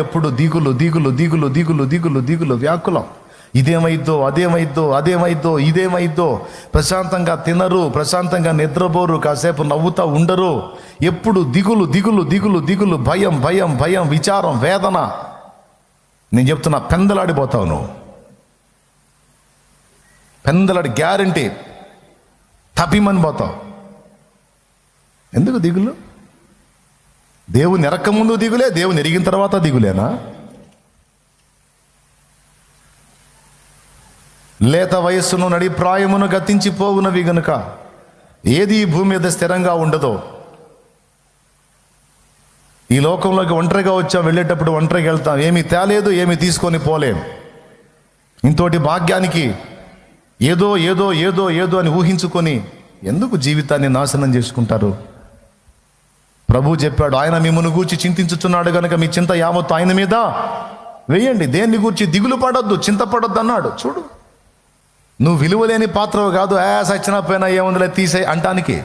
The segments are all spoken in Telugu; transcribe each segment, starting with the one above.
ఎప్పుడు దిగులు దిగులు దిగులు దిగులు దిగులు దిగులు వ్యాకులం. ఇదేమైద్దో అదేమైద్దో అదేమైద్దో ఇదేమైద్దో. ప్రశాంతంగా తినరు, ప్రశాంతంగా నిద్రపోరు, కాసేపు నవ్వుతా ఉండరు. ఎప్పుడు దిగులు దిగులు దిగులు దిగులు, భయం భయం భయం, విచారం, వేదన. నేను చెప్తున్నా, పెందలాడిపోతావు నువ్వు. పెందలాడి గ్యారంటీ తప్పిమని పోతావు. ఎందుకు దిగులు? దేవుని ఎరక్క ముందు దిగులే, దేవుని ఎరిగిన తర్వాత దిగులేనా? లేత వయస్సును నడి ప్రాయమును గతించిపోవునవి గనుక ఏది ఈ భూమి మీద స్థిరంగా ఉండదో. ఈ లోకంలోకి ఒంటరిగా వచ్చాం, వెళ్ళేటప్పుడు ఒంటరిగా వెళ్తాం. ఏమీ తేలేదు, ఏమీ తీసుకొని పోలేం. ఇంతోటి భాగ్యానికి ఏదో ఏదో ఏదో ఏదో అని ఊహించుకొని ఎందుకు జీవితాన్ని నాశనం చేసుకుంటారు? ప్రభు చెప్పాడు, ఆయన మిమ్మల్ని గూర్చి చింతించుచున్నాడు కనుక మీ చింత యావత్తు ఆయన మీద వేయండి. దేన్ని గూర్చి దిగులు పడొద్దు, చింతపడొద్దు అన్నాడు. చూడు, నువ్వు విలువలేని పాత్రవు కాదు. సచ్చినా పోయినా ఏముందిలే తీసే అంటానికి.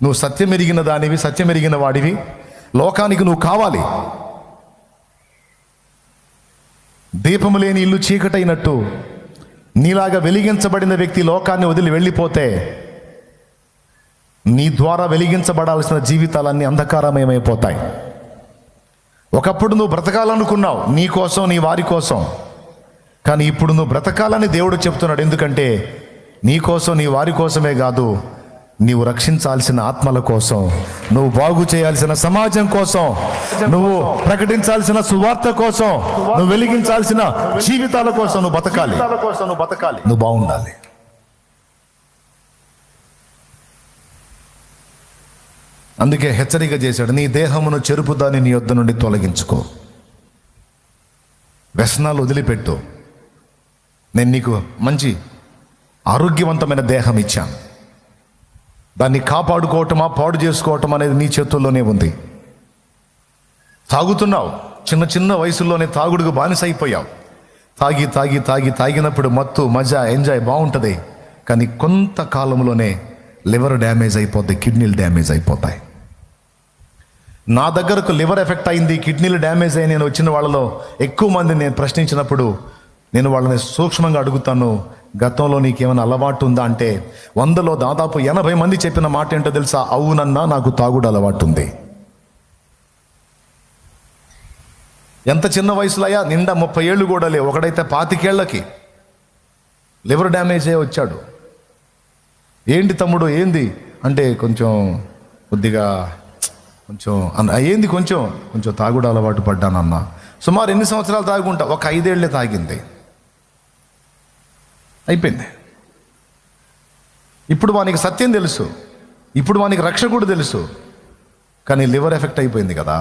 నువ్వు సత్యం ఎరిగిన దానివి, సత్యం ఎరిగిన వాడివి. లోకానికి నువ్వు కావాలి. దీపము లేని ఇల్లు చీకటైనట్టు నీలాగా వెలిగించబడిన వ్యక్తి లోకాన్ని వదిలి వెళ్ళిపోతే నీ ద్వారా వెలిగించబడాల్సిన జీవితాలన్నీ అంధకారమయమైపోతాయి. ఒకప్పుడు నువ్వు బ్రతకాలనుకున్నావు, నీ కోసం, నీ వారి కోసం. కానీ ఇప్పుడు నువ్వు బ్రతకాలని దేవుడు చెప్తున్నాడు. ఎందుకంటే నీ కోసం, నీ వారి కోసమే కాదు, నీవు రక్షించాల్సిన ఆత్మల కోసం, నువ్వు బాగు చేయాల్సిన సమాజం కోసం, నువ్వు ప్రకటించాల్సిన సువార్త కోసం, నువ్వు వెలిగించాల్సిన జీవితాల కోసం నువ్వు బతకాలి. నువ్వు బాగుండాలి. అందుకే హెచ్చరిక చేశాడు, నీ దేహమును చెరుపుదాన్ని నీ యొద్ద నుండి తొలగించుకో. వ్యసనాలు వదిలిపెట్టు. నేను నీకు మంచి ఆరోగ్యవంతమైన దేహం ఇచ్చాను. దాన్ని కాపాడుకోవటమా పాడు చేసుకోవటం అనేది నీ చేతుల్లోనే ఉంది. తాగుతున్నావు, చిన్న చిన్న వయసుల్లోనే తాగుడుకు బానిస అయిపోయావు. తాగి తాగి తాగి తాగినప్పుడు మత్తు, మజా, ఎంజాయ్ బాగుంటుంది. కానీ కొంతకాలంలోనే లివర్ డ్యామేజ్ అయిపోద్ది, కిడ్నీలు డ్యామేజ్ అయిపోతాయి. నా దగ్గరకు లివర్ ఎఫెక్ట్ అయింది, కిడ్నీలు డ్యామేజ్ అయ్యి నేను వచ్చిన వాళ్ళలో ఎక్కువ మంది నేను ప్రశ్నించినప్పుడు నేను వాళ్ళని సూక్ష్మంగా అడుగుతాను, గతంలో నీకేమైనా అలవాటు ఉందా అంటే 100లో దాదాపు 80 మంది చెప్పిన మాట ఏంటో తెలుసా? అవునన్నా, నాకు తాగుడు అలవాటు ఉంది. ఎంత చిన్న వయసులో అయ్యా, నిండా 30 ఏళ్ళు కూడా లేవు. ఒకడైతే 25 ఏళ్ళకి లివర్ డ్యామేజ్ అయ్యి వచ్చాడు. ఏంటి తమ్ముడు, ఏంది అంటే కొద్దిగా ఏంది కొంచెం తాగుడు అలవాటు పడ్డానన్న. సుమారు ఎన్ని సంవత్సరాలు తాగుంటా? ఒక 5 ఏళ్లే తాగింది, అయిపోయింది. ఇప్పుడు వానికి సత్యం తెలుసు, ఇప్పుడు వానికి రక్షకుడు తెలుసు, కానీ లివర్ ఎఫెక్ట్ అయిపోయింది కదా.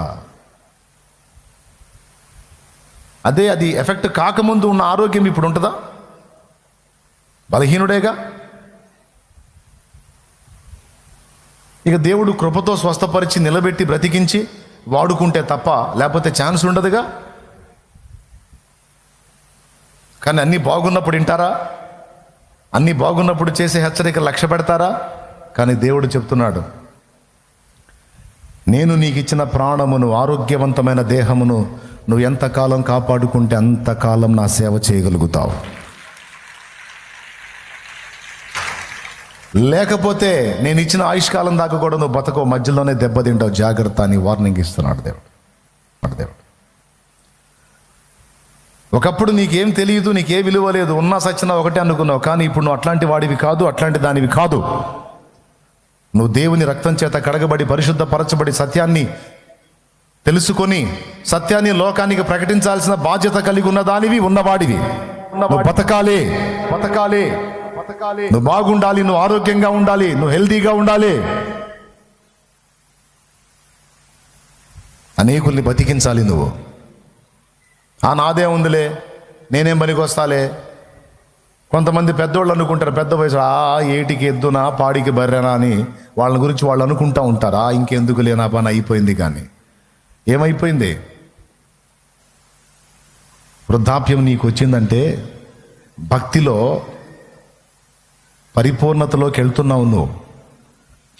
అది ఎఫెక్ట్ కాకముందు ఉన్న ఆరోగ్యం ఇప్పుడు ఉంటుందా? బలహీనుడేగా. ఇక దేవుడు కృపతో స్వస్థపరిచి నిలబెట్టి బ్రతికించి వాడుకుంటే తప్ప లేకపోతే ఛాన్స్ ఉండదుగా. కానీ అన్నీ బాగున్నప్పుడు వింటారా? అన్నీ బాగున్నప్పుడు చేసే హెచ్చరిక లక్ష్య పెడతారా? కానీ దేవుడు చెప్తున్నాడు, నేను నీకు ఇచ్చిన ప్రాణమును, ఆరోగ్యవంతమైన దేహమును నువ్వు ఎంతకాలం కాపాడుకుంటే అంతకాలం నా సేవ చేయగలుగుతావు. లేకపోతే నేను ఇచ్చిన ఆయుష్కాలం దాకా కూడా నువ్వు బతకో, మధ్యలోనే దెబ్బతింటావు. జాగ్రత్త అని వార్నింగ్ ఇస్తున్నాడు దేవుడు. ఒకప్పుడు నీకేం తెలియదు, నీకే విలువ లేదు, ఉన్నా సచ్చినా ఒకటే అనుకున్నావు. కానీ ఇప్పుడు నువ్వు అట్లాంటి వాడివి కాదు, అట్లాంటి దానివి కాదు. నువ్వు దేవుని రక్తం చేత కడగబడి పరిశుద్ధపరచబడి సత్యాన్ని తెలుసుకొని సత్యాన్ని లోకానికి ప్రకటించాల్సిన బాధ్యత కలిగి ఉన్న దానివి, ఉన్నవాడివి. నువ్వు బతకాలి. నువ్వు బాగుండాలి, నువ్వు ఆరోగ్యంగా ఉండాలి, నువ్వు హెల్తీగా ఉండాలి. అనేకుల్ని బతికించాలి నువ్వు. నాదే ఉందిలే, నేనేం పనికి వస్తాలే. కొంతమంది పెద్దోళ్ళు అనుకుంటారు, పెద్ద వయసు ఏటికి ఎద్దునా పాడికి బర్రెనా అని వాళ్ళ గురించి వాళ్ళు అనుకుంటా ఉంటారా. ఇంకెందుకు లేనా పని అయిపోయింది. కానీ ఏమైపోయింది? వృద్ధాప్యం నీకు వచ్చిందంటే భక్తిలో పరిపూర్ణతలోకి వెళ్తున్నావు నువ్వు.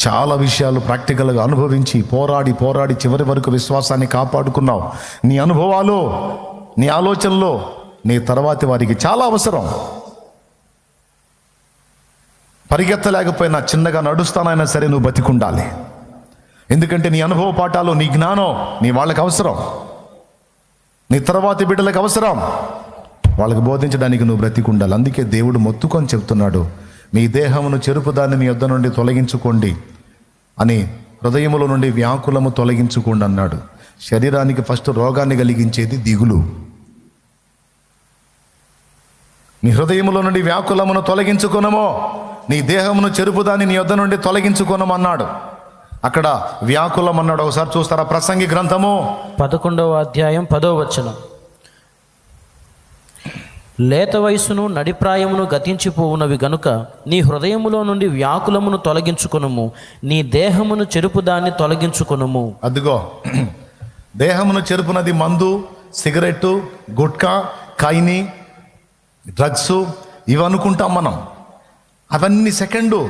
చాలా విషయాలు ప్రాక్టికల్గా అనుభవించి పోరాడి పోరాడి చివరి వరకు విశ్వాసాన్ని కాపాడుకున్నావు. నీ అనుభవాలు, నీ ఆలోచనలు నీ తర్వాతి వారికి చాలా అవసరం. పరిగెత్తలేకపోయినా చిన్నగా నడుస్తానైనా సరే నువ్వు బతికుండాలి. ఎందుకంటే నీ అనుభవ పాఠాలు, నీ జ్ఞానం నీ వాళ్ళకి అవసరం, నీ తర్వాతి బిడ్డలకు అవసరం. వాళ్ళకి బోధించడానికి నువ్వు బ్రతికుండాలి. అందుకే దేవుడు మొత్తుకొని చెప్తున్నాడు, మీ దేహమును చెరుపుదాన్ని మీ యొద్ద నుండి తొలగించుకోండి అని, హృదయములో నుండి వ్యాకులము తొలగించుకోండి అన్నాడు. శరీరానికి ఫస్ట్ రోగాన్ని కలిగించేది దిగులు. నీ హృదయములో నుండి వ్యాకులమును తొలగించుకొనమో, నీ దేహమును చెరుపుదాన్ని నీ యొద్ద నుండి తొలగించుకొనమన్నాడు. అక్కడ వ్యాకులం అన్నాడు. ఒకసారి చూస్తారా? ప్రసంగి గ్రంథము 11వ అధ్యాయం 10వ వచనం. లేత వయస్సును నడిప్రాయమును గతించిపోవునవి గనుక నీ హృదయములో నుండి వ్యాకులమును తొలగించుకొనుము, నీ దేహమును చెరుపు దాన్ని తొలగించుకొనుము. అదిగో, దేహమును చెరుపునది మందు, సిగరెట్టు, గుట్కా, కైని, డ్రగ్స్, ఇవి అనుకుంటాం మనం. అవన్నీ సెకండు.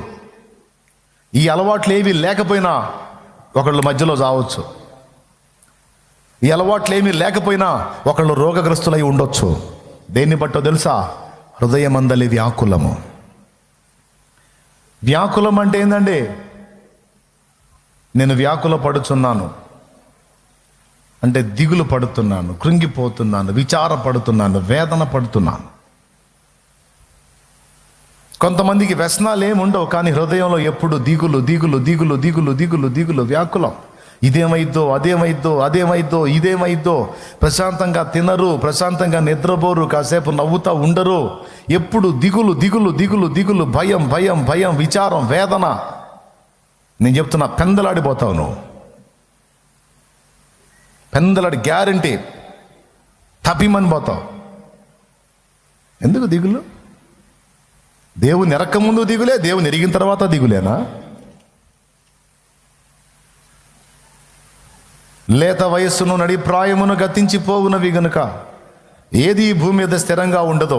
ఈ అలవాట్లు ఏవి లేకపోయినా ఒకళ్ళు మధ్యలో చావచ్చు. ఈ అలవాట్లు ఏమీ లేకపోయినా ఒకళ్ళు రోగగ్రస్తులై ఉండొచ్చు. దేన్ని బట్టో తెలుసా? హృదయమందలి వ్యాకులము. వ్యాకులం అంటే ఏందండి? నేను వ్యాకుల పడుచున్నాను అంటే దిగులు పడుతున్నాను, కృంగిపోతున్నాను, విచారపడుతున్నాను, వేదన పడుతున్నాను. కొంతమందికి వ్యసనాలు ఏముండవు, కానీ హృదయంలో ఎప్పుడు దిగులు దిగులు దిగులు దిగులు దిగులు దిగులు వ్యాకులం. ఇదేమైద్దో, అదేమైద్దో, అదేమైద్దో, ఇదేమైద్దో. ప్రశాంతంగా తినరు, ప్రశాంతంగా నిద్రపోరు, కాసేపు నవ్వుతా ఉండరు. ఎప్పుడు దిగులు దిగులు దిగులు దిగులు, భయం భయం భయం, విచారం, వేదన. నేను చెప్తున్నా, పెందలాడిపోతావు నువ్వు. పెందలాడి గ్యారంటీ తప్పిమని పోతావు. ఎందుకు దిగులు? దేవుని ఎరక్క ముందు దిగులే, దేవుని ఎరిగిన తర్వాత దిగులేనా? లేత వయస్సును నడిప్రాయమును గతించిపోవునవి గనుక ఏది ఈ భూమి మీద స్థిరంగా ఉండదో.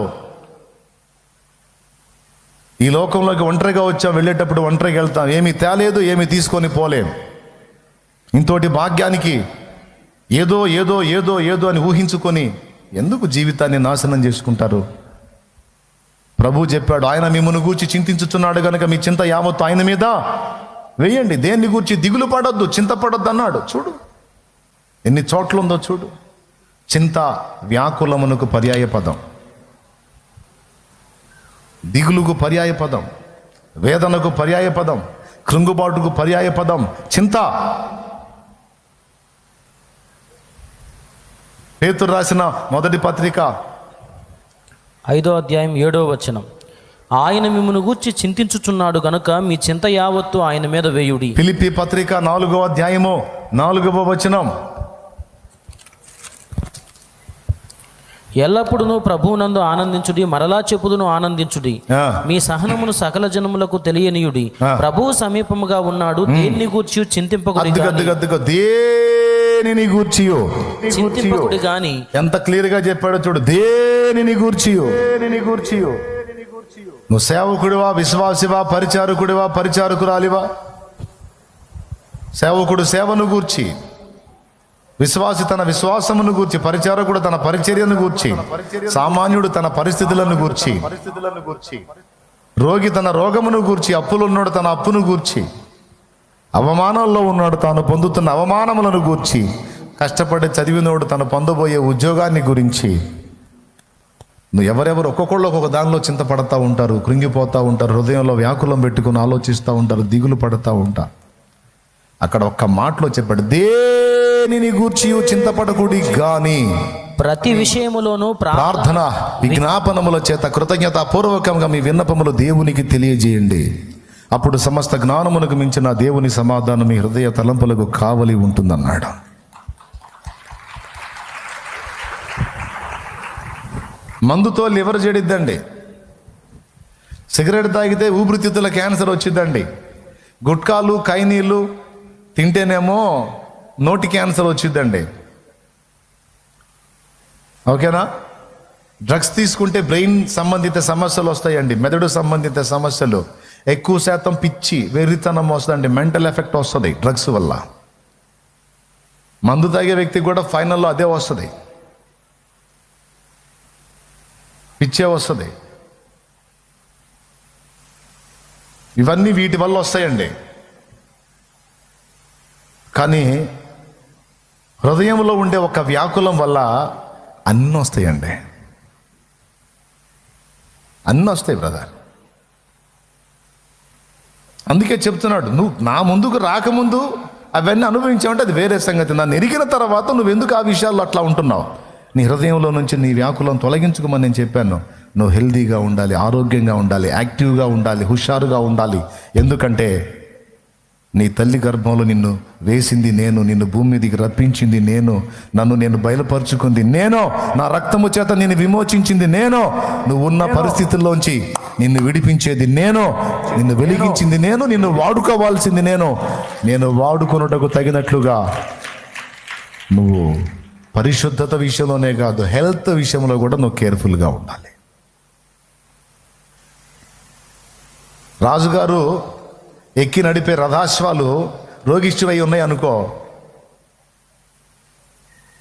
ఈ లోకంలోకి ఒంటరిగా వచ్చాం, వెళ్ళేటప్పుడు ఒంటరిగా వెళ్తాం. ఏమీ తేలేదు, ఏమీ తీసుకొని పోలేం. ఇంతోటి భాగ్యానికి ఏదో ఏదో ఏదో ఏదో అని ఊహించుకొని ఎందుకు జీవితాన్ని నాశనం చేసుకుంటారు? ప్రభు చెప్పాడు, ఆయన మిమ్మల్ని గూర్చి చింతించుచున్నాడు కనుక మీ చింత యావత్తు ఆయన మీద వేయండి. దేన్ని గూర్చి దిగులు పడొద్దు, చింతపడొద్దు అన్నాడు. చూడు ఎన్ని చోట్ల ఉందో చూడు. చింత వ్యాకులమునకు పర్యాయ పదం, దిగులుకు పర్యాయ పదం, వేదనకు పర్యాయ పదం, కృంగుబాటుకు పర్యాయ పదం చింత. పేతురు రాసిన మొదటి పత్రిక 5వ అధ్యాయం 7వ వచనం. ఆయన మిమ్మల్ని గూర్చి చింతించుచున్నాడు గనుక మీ చింత యావత్తు ఆయన మీద వేయుడి. ఫిలిప్పీ పత్రిక 4వ అధ్యాయము 4వ వచనం. ఎల్లప్పుడూ ప్రభువునందు ఆనందించుడి, మరలా చెప్పుదును ఆనందించుడి. మీ సహనమును సకల జనములకు తెలియనియుడి. ప్రభువు సమీపముగా ఉన్నాడు, దేన్ని గూర్చి చింతింపకుడి గాని. ఎంత క్లియర్ గా చెప్పాడో చూడు. దేనిని గూర్చియో. నువ్వు సేవకుడివా, విశ్వాసివా, పరిచారకుడివా, పరిచారకురాలివా? సేవకుడు సేవను గూర్చి, విశ్వాసి తన విశ్వాసమును గూర్చి, పరిచారకుడు తన పరిచర్యను గూర్చి, సామాన్యుడు తన పరిస్థితులను గూర్చి, రోగి తన రోగమును గూర్చి, అప్పులున్నాడు తన అప్పును గూర్చి, అవమానంలో ఉన్నాడు తాను పొందుతున్న అవమానములను గూర్చి, కష్టపడి చదివినోడు తను పొందబోయే ఉద్యోగాన్ని గురించి. నువ్వు ఎవరెవరు ఒక్కొక్కళ్ళు ఒక్కొక్క దానిలో చింతపడతా ఉంటారు, కృంగిపోతూ ఉంటారు, హృదయంలో వ్యాకులం పెట్టుకుని ఆలోచిస్తూ ఉంటారు, దిగులు పడుతూ ఉంటారు. అక్కడ ఒక్క మాటలో చెప్పాడు, దేనిని గూర్చి చింతపడకుడి గాని ప్రతి విషయములోనూ ప్రార్థన విజ్ఞాపనముల చేత కృతజ్ఞతాపూర్వకంగా మీ విన్నపములు దేవునికి తెలియజేయండి. అప్పుడు సమస్త జ్ఞానమునకు మించిన దేవుని సమాధానం మీ హృదయ తలంపులకు కావలి ఉంటుందన్నాడు. మందుతో లివర్ చెడిద్దండి. సిగరెట్ తాగితే ఊపిరితిత్తుల క్యాన్సర్ వచ్చిందండి. గుట్కాలు, కైనీళ్ళు తింటేనేమో నోటి క్యాన్సర్ వచ్చిందండి. ఓకేనా? డ్రగ్స్ తీసుకుంటే బ్రెయిన్ సంబంధిత సమస్యలు వస్తాయండి, మెదడు సంబంధిత సమస్యలు. ఎక్కువ శాతం పిచ్చి వెర్రితనం వస్తుందండి, మెంటల్ ఎఫెక్ట్ వస్తుంది డ్రగ్స్ వల్ల. మందు తాగే వ్యక్తికి కూడా ఫైనల్లో అదే వస్తుంది, పిచ్చే వస్తుంది. ఇవన్నీ వీటి వల్ల వస్తాయండి. కానీ హృదయంలో ఉండే ఒక వ్యాకులం వల్ల అన్నీ వస్తాయండి, అన్నీ వస్తాయి బ్రదర్. అందుకే చెప్తున్నాడు, నువ్వు నా ముందుకు రాకముందు అవన్నీ అనుభవించావంటే అది వేరే సంగతి. నన్ను ఎరిగిన తర్వాత నువ్వు ఎందుకు ఆ విషయాల్లో అట్లా ఉంటున్నావు? నీ హృదయంలో నుంచి నీ వ్యాకులం తొలగించుకోమని నేను చెప్పాను. నువ్వు హెల్దీగా ఉండాలి, ఆరోగ్యంగా ఉండాలి, యాక్టివ్గా ఉండాలి, హుషారుగా ఉండాలి. ఎందుకంటే నీ తల్లి గర్భంలో నిన్ను వేసింది నేను, నిన్ను భూమి మీదకి రప్పించింది నేను, నన్ను నేను బయలుపరుచుకుంది నేను, నా రక్తము చేత నిన్ను విమోచించింది నేను, నువ్వు ఉన్న పరిస్థితుల్లోంచి నిన్ను విడిపించేది నేను, నిన్ను వెలిగించింది నేను, నిన్ను వాడుకోవాల్సింది నేను వాడుకొనుటకు తగినట్లుగా నువ్వు పరిశుద్ధత విషయంలోనే కాదు, హెల్త్ విషయంలో కూడా నువ్వు కేర్ఫుల్గా ఉండాలి. రాజుగారు ఎక్కి నడిపే రథాశ్వాలు రోగిష్ఠువై ఉన్నాయి అనుకో,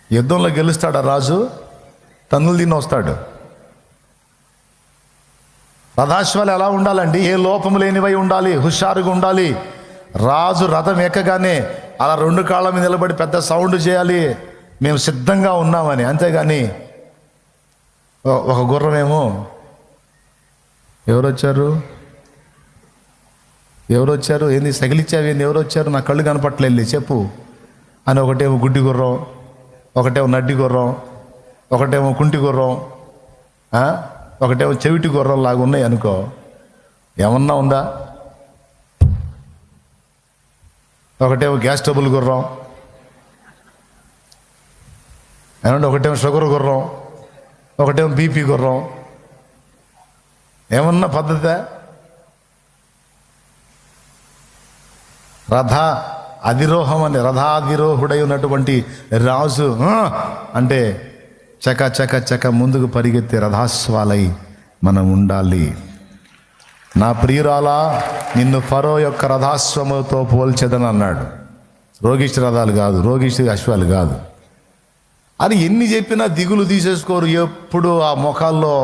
యుద్ధంలో గెలుస్తాడా రాజు? తన్నులు తిని వస్తాడు. రథాశ్వాలు ఎలా ఉండాలండి? ఏ లోపం లేనివై ఉండాలి, హుషారుగా ఉండాలి. రాజు రథం ఎక్కగానే అలా 2 కాళ్ళ మీద నిలబడి పెద్ద సౌండ్ చేయాలి, మేము సిద్ధంగా ఉన్నామని. అంతేగాని ఒక గుర్రమేమో ఎవరు వచ్చారు ఏంది సగిలిచ్చావేంది, ఎవరు వచ్చారు, నా కళ్ళు కనపట్లేదు చెప్పు అని ఒకటేమో గుడ్డి గుర్రం, ఒకటేమో నడ్డి గుర్రం, ఒకటేమో కుంటి గుర్రం, ఒకటేమో చెవిటి గుర్రం లాగా ఉన్నాయి అనుకో, ఏమన్నా ఉందా? ఒకటేమో గ్యాస్ ట్రబుల్ గుర్రం, ఏమంటే ఒకటేమో షుగర్ గుర్రం, ఒకటేమో బీపీ గుర్రం, ఏమన్నా పద్ధతే? రథాధిరోహుడై ఉన్నటువంటి రాజు అంటే చక ముందుకు పరిగెత్తే రథాశ్వాలై మనం ఉండాలి. నా ప్రియురాలా, నిన్ను ఫరో యొక్క రథాశ్వముతో పోల్చెదను అన్నాడు. రోగిష్టి రథాలు కాదు, రోగిష్టి అశ్వాలు కాదు. అది ఎన్ని చెప్పినా దిగులు తీసేసుకోరు. ఎప్పుడు ఆ ముఖాల్లో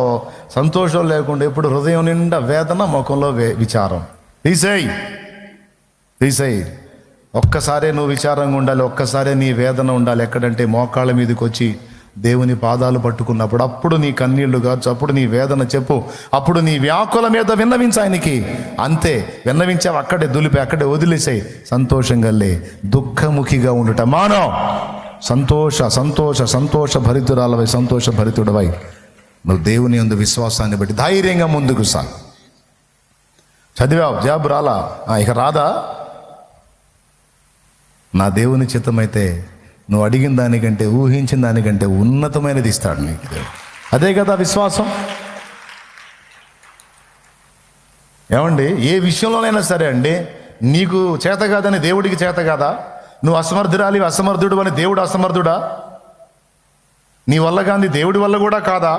సంతోషం లేకుండా, ఎప్పుడు హృదయం నిండా వేదన, ముఖంలో విచారం. తీసేయి. ఒక్కసారే నువ్వు విచారంగా ఉండాలి, ఒక్కసారే నీ వేదన ఉండాలి. ఎక్కడంటే మోకాళ్ళ మీదకి వచ్చి దేవుని పాదాలు పట్టుకున్నప్పుడు, అప్పుడు నీ కన్నీళ్లు కావచ్చు, అప్పుడు నీ వేదన చెప్పు, అప్పుడు నీ వ్యాకుల మీద విన్నవించు ఆయనకి. అంతే, విన్నవించావు అక్కడే దులిపి, అక్కడే వదిలేసాయి. సంతోషంగా లే, దుఃఖముఖిగా ఉండుట మానో. సంతోష భరితురాలవై, సంతోష భరితుడవై నువ్వు దేవుని యందు విశ్వాసాన్ని బట్టి ధైర్యంగా ముందుకు సాగు. చదివావు, జాబ్ రాలా, ఇక రాదా? నా దేవుని చిత్తమైతే నువ్వు అడిగిన దానికంటే, ఊహించిన దానికంటే ఉన్నతమైనది ఇస్తాడు నీకు. అదే కదా విశ్వాసం. ఏమండి, ఏ విషయంలోనైనా సరే అండి, నీకు చేత కాదని దేవుడికి చేత కాదా? నువ్వు అసమర్థుడు అని దేవుడు అసమర్థుడా? నీ వల్ల కాంది దేవుడి వల్ల కూడా కాదా?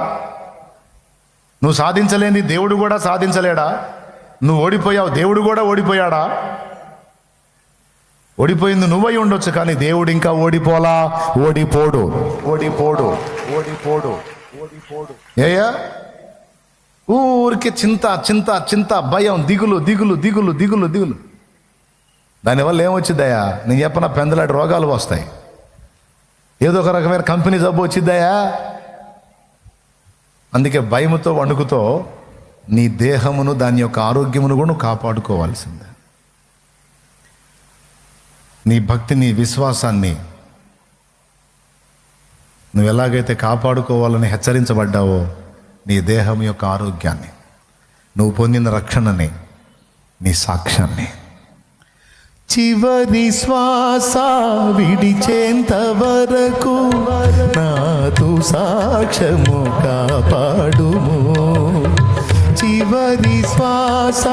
నువ్వు సాధించలేని దేవుడు కూడా సాధించలేడా? నువ్వు ఓడిపోయావు, దేవుడు కూడా ఓడిపోయాడా? ఓడిపోయింది నువ్వై ఉండొచ్చు, కానీ దేవుడు ఇంకా ఓడిపోడు. ఏయా ఊరికే చింత, భయం, దిగులు. దానివల్ల ఏమొచ్చిద్దయా? నేను చెప్పిన పెందలాంటి రోగాలు వస్తాయి. ఏదో ఒక రకమైన కంపెనీ జబ్బు వచ్చిద్దయా? అందుకే భయముతో, వణుకుతో నీ దేహమును, దాని యొక్క ఆరోగ్యమును కూడా నువ్వు కాపాడుకోవాల్సిందే. నీ భక్తిని, విశ్వాసాన్ని నువ్వు ఎలాగైతే కాపాడుకోవాలని హెచ్చరించబడ్డావో, నీ దేహం యొక్క ఆరోగ్యాన్ని, నువ్వు పొందిన రక్షణని, నీ సాక్ష్యాన్ని, చివరి శ్వాస విడిచేంత వరకు నాతో సాక్ష్యము కాపాడుము. చివరి శ్వాస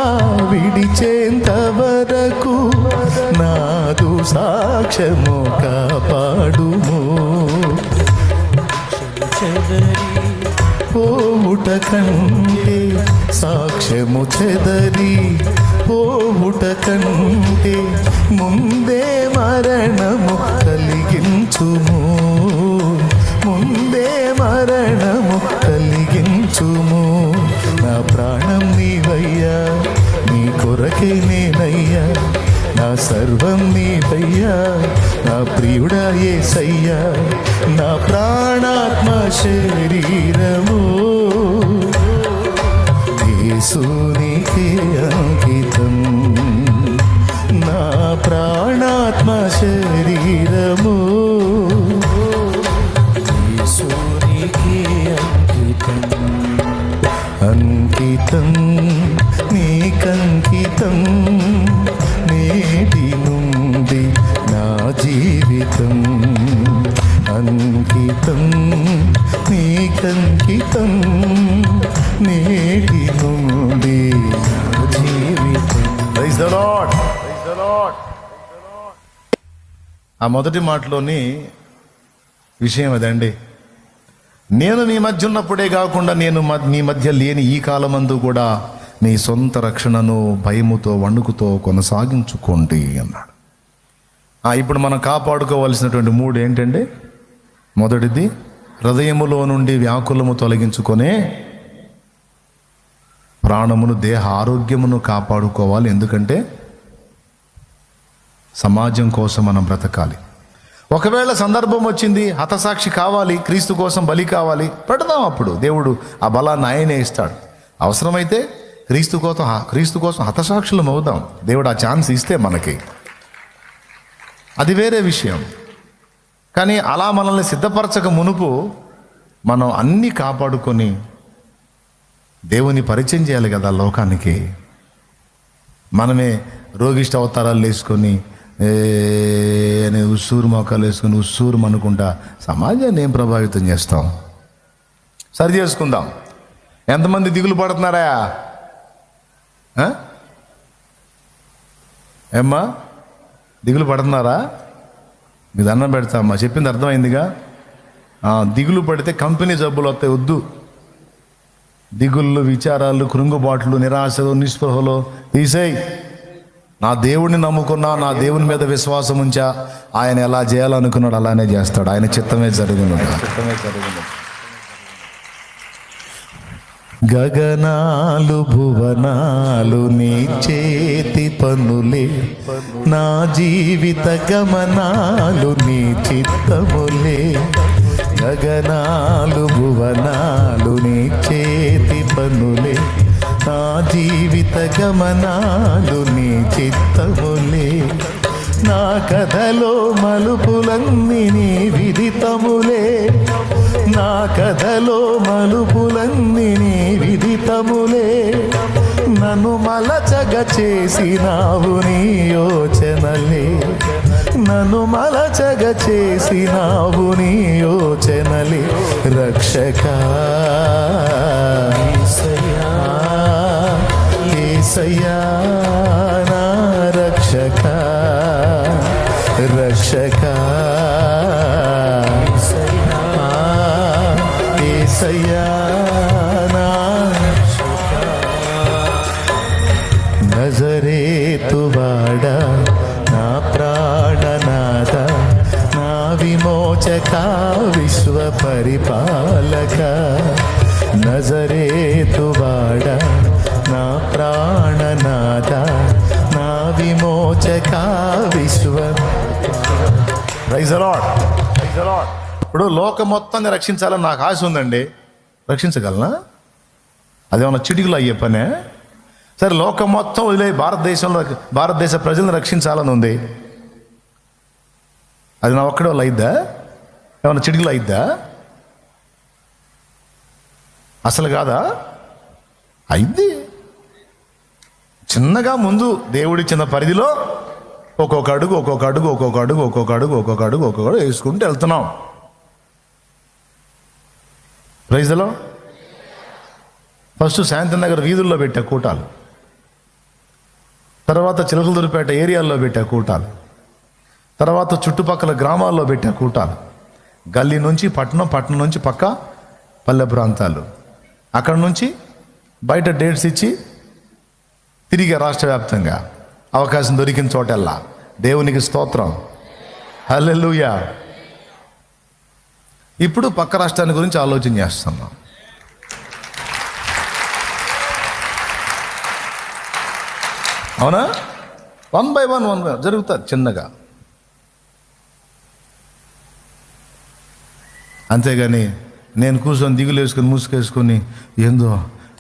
విడిచేంత వరకు నాతో సాక్ష్యము కాపాడుము. పోవుట కంటే సాక్ష్యము చెదరి చనిపోవుట కంటే ముందే మరణము కలిగించుము, ముందే మరణము కలిగించుము. నా ప్రాణం నీవయ్యా, నీ కొరకే నేనయ్యా, నా సర్వం నీవయ్యా, నా ప్రియుడా యేసయ్యా. నా ప్రాణాత్మ శరీరము యేసునికే అంకితం, నా ప్రాణాత్మ శరీరము యేసునికే అంకితం. అంకితం నీకంకితం, నేటి నుండి నా జీవితం. అంకితం నీకంకితం, నేటి నుండి నా జీవితం. Praise the Lord. ఆ మొదటి మాటలోని విషయం అదండి. నేను మీ మధ్య ఉన్నప్పుడే కాకుండా నేను మీ మధ్య లేని ఈ కాలమందు కూడా నీ సొంత రక్షణను భయముతో వణుకుతో కొనసాగించుకోండి అన్నాడు. ఇప్పుడు మనం కాపాడుకోవలసినటువంటి 3 ఏంటండి? మొదటిది, హృదయములో నుండి వ్యాకులము తొలగించుకొనే ప్రాణమును, దేహ ఆరోగ్యమును కాపాడుకోవాలి. ఎందుకంటే సమాజం కోసం మనం బ్రతకాలి. ఒకవేళ సందర్భం వచ్చింది, హతసాక్షి కావాలి, క్రీస్తు కోసం బలి కావాలి, పెడదాం. అప్పుడు దేవుడు ఆ బలాన్ని ఆయనే ఇస్తాడు. అవసరమైతే క్రీస్తు కోసం హతసాక్షులం అవుదాం. దేవుడు ఆ ఛాన్స్ ఇస్తే మనకి, అది వేరే విషయం. కానీ అలా మనల్ని సిద్ధపరచక మునుపు మనం అన్నీ కాపాడుకొని దేవుని పరిచయం చేయాలి కదా లోకానికి. మనమే రోగిష్ట అవతారాలు వేసుకొని అని ఉస్సూరు మోకాలు వేసుకొని ఉస్సూరు అనుకుంటా సమాజాన్ని ఏం ప్రభావితం చేస్తాం? సరి చేసుకుందాం. ఎంతమంది దిగులు పడుతున్నారా? ఏమ్మా దిగులు పడుతున్నారా? మీకు దండం పెడతామ్మా, చెప్పింది అర్థమైందిగా. దిగులు పడితే కంపెనీ జబ్బులు వస్తాయి. వద్దు. దిగుళ్ళు, విచారాలు, కృంగుబాట్లు, నిరాశలు, నిస్పృహలు తీసేయి. నా దేవుడిని నమ్ముకున్నా, నా దేవుని మీద విశ్వాసం ఉంచా, ఆయన ఎలా చేయాలనుకున్నాడు అలానే చేస్తాడు. ఆయన చిత్తమే జరుగును. గగనాలు భువనాలు నీ చేతి పనులే, నా జీవిత గమనాలు నీ చిత్తములే. గగనాలు భువనాలు నీ చేతి పనులే, నా జీవిత గమనాలు నీ చిత్తములే. నా కథలో మలుపులన్నీ నీ విదితములే, నా కథలో మలుపులన్నీ నీ విదితములే. నన్ను మలచగ చేసినావు నీ యోచనలే, నన్ను మలచగ చేసినావు నీ యోచనలే. రక్షకా యేసయ్యా నా రక్షకా, రక్షకా యేసయ్యా నా రక్షకా. నజరేతువాడా నా ప్రాణనాథ, నా విమోచక విశ్వ పరిపాలక. నజరేతువాడా నా ప్రాణనాథ, నా విమోచక విశ్వ. Praise the Lord. Praise the Lord. ఇప్పుడు లోకం మొత్తాన్ని రక్షించాలని నాకు ఆశ ఉందండి. రక్షించగలనా? అదేమన్నా చిటికలు అయ్యే పనే? సరే, లోకం మొత్తం వదిలే భారతదేశ ప్రజలను రక్షించాలని ఉంది. అది నా ఒక్కడే వాళ్ళు అయిద్దా? ఏమన్నా చిటికలు అయిద్దా? అసలు కాదా? అయిద్ది. చిన్నగా ముందు దేవుడిచ్చిన పరిధిలో ఒక్కొక్క అడుగు ఒక్కొక్క అడుగు ఒక్కొక్క అడుగు ఒక్కొక్క అడుగు ఒక్కొక్క అడుగు ఒక్కొక్క అడుగు వేసుకుంటూ వెళ్తున్నాం. Praise the Lord. First Shantinagar వీధుల్లో పెట్టే కూటాలు, తర్వాత చిలకలూరిపేట ఏరియాల్లో పెట్టే కూటాలు, తర్వాత చుట్టుపక్కల గ్రామాల్లో పెట్టే కూటాలు, గల్లీ నుంచి పట్టణం, పట్టణం నుంచి పక్క పల్లె ప్రాంతాలు, అక్కడ నుంచి బయట డేట్స్ ఇచ్చి తిరిగి రాష్ట్ర వ్యాప్తంగా అవకాశం దొరికిన చోటల్లా దేవునికి స్తోత్రం, హల్లెలూయా. ఇప్పుడు పక్క రాష్ట్రాన్ని గురించి ఆలోచన చేస్తున్నాం. అవునా? వన్ బై వన్ జరుగుతుంది చిన్నగా. అంతేగాని నేను కూర్చొని దిగులు వేసుకొని మూసుకేసుకొని ఏందో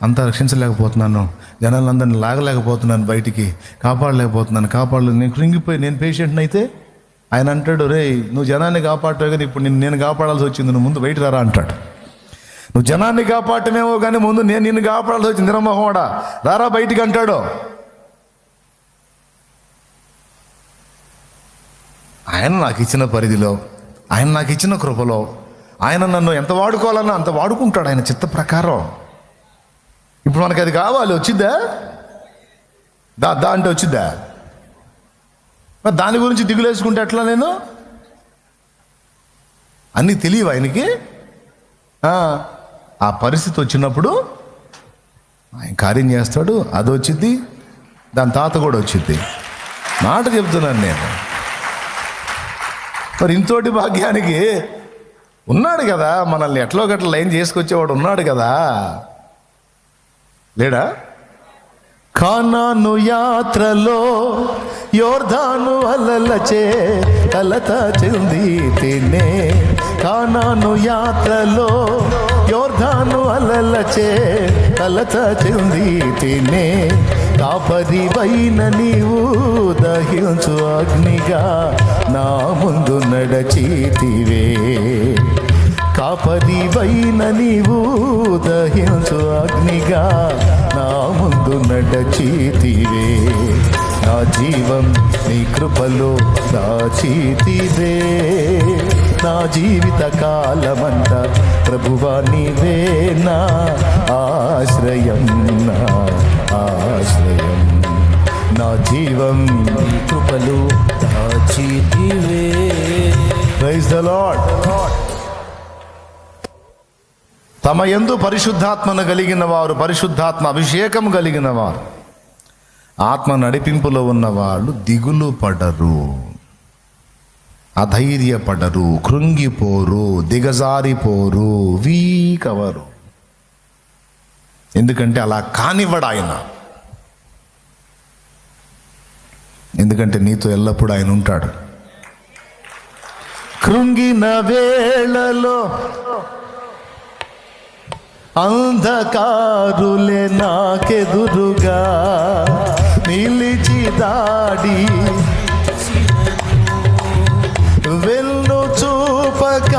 అంతా రక్షించలేకపోతున్నాను, జనాలందరినీ లాగలేకపోతున్నాను, బయటికి కాపాడలేదు, నేను కృంగిపోయి నేను పేషెంట్ని అయితే ఆయన అంటాడు, రే నువ్వు జనాన్ని కాపాడటమే కానీ ఇప్పుడు నేను కాపాడాల్సి వచ్చింది, నువ్వు ముందు బయట రారా అంటాడు. నువ్వు జనాన్ని కాపాడటమేమో కానీ ముందు నేను నిన్ను కాపాడాల్సి వచ్చింది, నిరమోహోడా రారా బయటికి అంటాడు. ఆయన నాకు ఇచ్చిన పరిధిలో, ఆయన నాకు ఇచ్చిన కృపలో, ఆయన నన్ను ఎంత వాడుకోవాలన్నా అంత వాడుకుంటాడు ఆయన చిత్త ప్రకారం. ఇప్పుడు మనకి అది కావాలి, వచ్చిద్దా? దా అంటే వచ్చిద్దా? మరి దాని గురించి దిగులేసుకుంటే ఎట్లా? నేను అన్నీ తెలియవు ఆయనకి. ఆ పరిస్థితి వచ్చినప్పుడు ఆయన కార్యం చేస్తాడు, అది వచ్చిద్ది, దాని తాత కూడా వచ్చిద్ది. మాట చెప్తున్నాను నేను. మరి ఇంతోటి భాగ్యానికి ఉన్నాడు కదా, మనల్ని ఎట్లో గట్ల లైన్ చేసుకొచ్చేవాడు ఉన్నాడు కదా, లేడా? కానాను యాత్రలో యోర్దాను అలలచే కలత చెంది తినే, కానాను యాత్రలో యోర్దాను అలలచే కలత చెంది తినే, కాపరివైన నీవు దహించు అగ్నిగా నా ముందు నడచితివే, కాపరివైన నీవు దహించు అగ్నిగా నా ముందు నడచితివే, నా జీవం నీ కృపలో దాచితివే, నా జీవిత కాలమంతా ప్రభువా నీవే నా ఆశ్రయం, నా ఆశ్రయం, నా జీవం నీ కృపలో దాచితివే. Praise the lord. తమ యందు పరిశుద్ధాత్మను కలిగిన వారు, పరిశుద్ధాత్మ అభిషేకం కలిగిన వారు, ఆత్మ నడిపింపులో ఉన్నవాళ్ళు దిగులు పడరు, అధైర్యపడరు, కృంగిపోరు, దిగజారిపోరు, వీక్ అవరు. ఎందుకంటే అలా కానివ్వడు ఆయన. ఎందుకంటే నీతో ఎల్లప్పుడూ ఆయన ఉంటాడు. కృంగిన వేళలో అంధకారులే నాకెదురుగా నిలిచి దాడి వెన్ను చూపక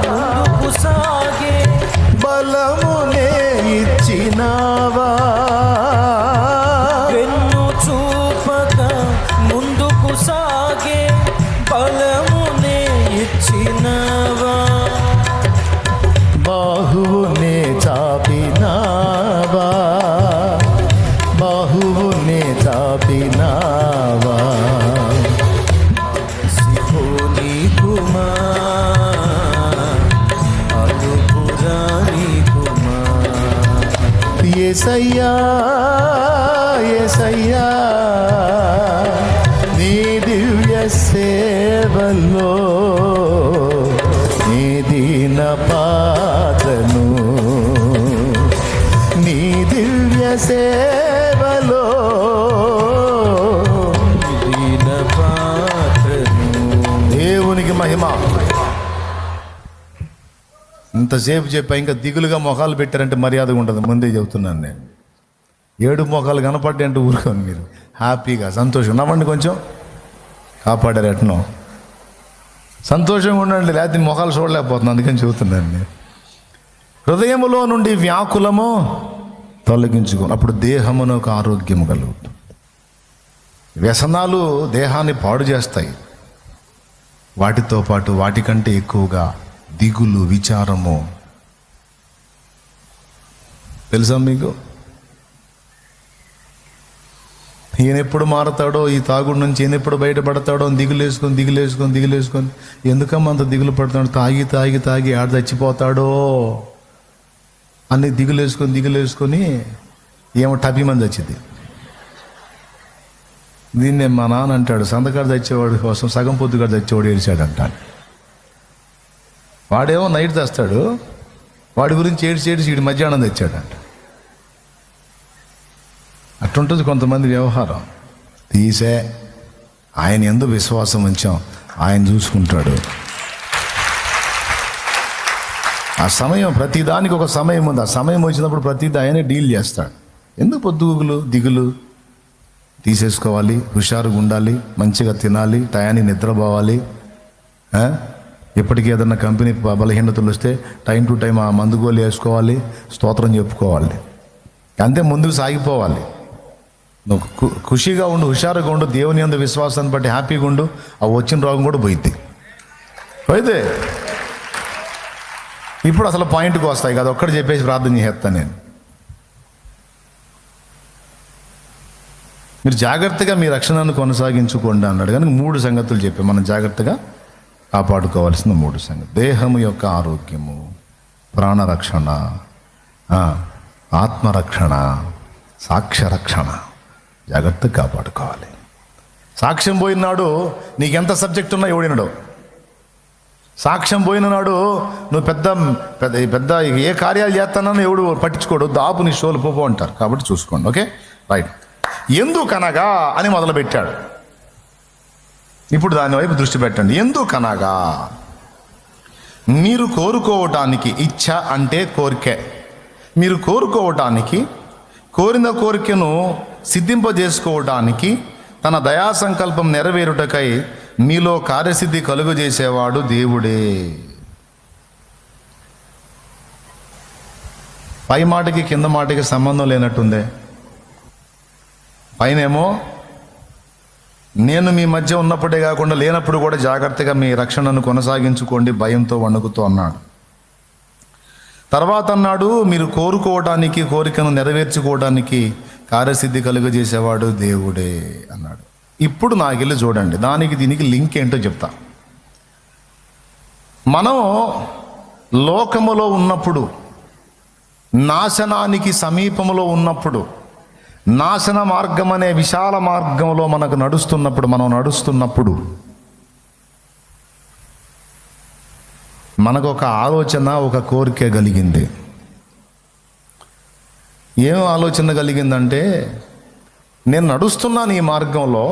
ముందుకు సాగే బలమునే ఇచ్చినావా, వెన్ను చూపక ముందుకు సాగే బలమునే ఇచ్చినావా, బాహువునే చాపినావా, బాహువునే చాపినావా, సిహోని కుమార్ అదుపురాని కుమార్, యేసయ్యా యేసయ్యా నీ దివ్య సేవలో నీ దీన పాత్రను, నీ దివ్య సేవలో దీన పాత్రను. దేవునికి మహిమ. ఇంతసేపు చెప్పా, ఇంకా దిగులుగా మొఖాలు పెట్టారంటే మర్యాదగా ఉంటుంది. ముందే చెబుతున్నాను నేను. 7 మొఖాలు కనపడ్డాయి అంటే ఊరుకోండి మీరు, హ్యాపీగా సంతోషం నవ్వండి, కొంచెం కాపాడారు ఎట్నో సంతోషంగా ఉండండి, లేకపోతే మొఖాలు చూడలేకపోతున్నాను, అందుకని చెబుతున్నాను నేను. హృదయములో నుండి వ్యాకులము తొలగించుకో, అప్పుడు దేహమునకు ఆరోగ్యము కలుగుతుంది. వ్యసనాలు దేహాన్ని పాడు చేస్తాయి, వాటితో పాటు వాటికంటే ఎక్కువగా దిగులు, విచారము. తెలుసా మీకు? ఈయన ఎప్పుడు మారతాడో, ఈ తాగుడు నుంచి ఈయన ఎప్పుడు బయటపడతాడో దిగులేసుకొని ఎందుకమ్మా అంత దిగులు పడతాడు, తాగి ఆడ చచ్చిపోతాడో అని దిగులేసుకొని ఏమో టపి మంది వచ్చింది. దీన్నే మా నాన్న అంటాడు, సంతకాడు తెచ్చేవాడి కోసం సగం పొద్దుగాడు తెచ్చేవాడు ఏడిచాడు అంటాడు. వాడేమో నైట్ తెస్తాడు, వాడి గురించి ఏడిచి వీడి మధ్యాహ్నం తెచ్చాడంట. అట్టుంటుంది కొంతమంది వ్యవహారం. తీసే ఆయన యందు విశ్వాసం ఉంచాం, ఆయన చూసుకుంటాడు. ఆ సమయం, ప్రతిదానికి ఒక సమయం ఉంది. ఆ సమయం వచ్చినప్పుడు ప్రతిదీ ఆయనే డీల్ చేస్తాడు. ఎందుకు పొద్దుగులు దిగులు? తీసేసుకోవాలి, హుషారుగా ఉండాలి, మంచిగా తినాలి, టయానికి నిద్రపోవాలి. ఎప్పటికీ ఏదన్నా కంపెనీ బలహీనతలు వస్తే టైం టు టైం ఆ మందు గోలు వేసుకోవాలి, స్తోత్రం చెప్పుకోవాలి, అంతే ముందుకు సాగిపోవాలి. నువ్వు ఖుషిగా ఉండు, హుషారుగా ఉండు, దేవుని యందు విశ్వాసాన్ని బట్టి హ్యాపీగా ఉండు. ఆ వచ్చిన రోగం కూడా పోయిద్ది. పోయితే ఇప్పుడు అసలు పాయింట్కి వస్తాయి కదా, ఒక్కటి చెప్పేసి ప్రార్థన చేస్తాను నేను. మీరు జాగ్రత్తగా మీ రక్షణను కొనసాగించుకోండి అన్నాడు. కానీ 3 సంగతులు చెప్పాం మనం జాగ్రత్తగా కాపాడుకోవాల్సిన 3 సంగతులు. దేహము యొక్క ఆరోగ్యము, ప్రాణరక్షణ, ఆత్మరక్షణ, సాక్ష్యరక్షణ. జాగ్రత్తగా కాపాడుకోవాలి. సాక్ష్యం పోయినాడు నీకెంత సబ్జెక్ట్ ఉన్నా ఎవడినడు. సాక్ష్యం పోయిన నాడు నువ్వు పెద్ద పెద్ద పెద్ద ఏ కార్యాలు చేస్తానని ఎవడు పట్టించుకోడు. దాపు నీ షోలు పోపో అంటారు. కాబట్టి చూసుకోండి. Okay, right. ఎందుకనగా అని మొదలుపెట్టాడు. ఇప్పుడు దాని వైపు దృష్టి పెట్టండి. ఎందుకనగా మీరు కోరుకోవటానికి, ఇచ్ఛ అంటే కోరికే, మీరు కోరుకోవటానికి, కోరిన కోరికను సిద్ధింపజేసుకోవటానికి, తన దయా సంకల్పం నెరవేరుటకై మీలో కార్యసిద్ధి కలుగజేసేవాడు దేవుడే. పై మాటకి కింద మాటకి సంబంధం లేనట్టుందే. పైనేమో నేను మీ మధ్య ఉన్నప్పుడే కాకుండా లేనప్పుడు కూడా జాగ్రత్తగా మీ రక్షణను కొనసాగించుకోండి భయంతో వణుకుతూ అన్నాడు. తర్వాత అన్నాడు మీరు కోరుకోవడానికి, కోరికను నెరవేర్చుకోవడానికి కార్యసిద్ధి కలుగజేసేవాడు దేవుడే అన్నాడు. ఇప్పుడు నాకెళ్ళి చూడండి, దానికి దీనికి లింక్ ఏంటో చెప్తా. మనం లోకములో ఉన్నప్పుడు, నాశనానికి సమీపంలో ఉన్నప్పుడు, నాశన మార్గం అనే విశాల మార్గంలో మనం నడుస్తున్నప్పుడు మనకు ఒక ఆలోచన, ఒక కోరిక కలిగింది. ఏం ఆలోచన కలిగిందంటే, నేను నడుస్తున్నాను ఈ మార్గంలో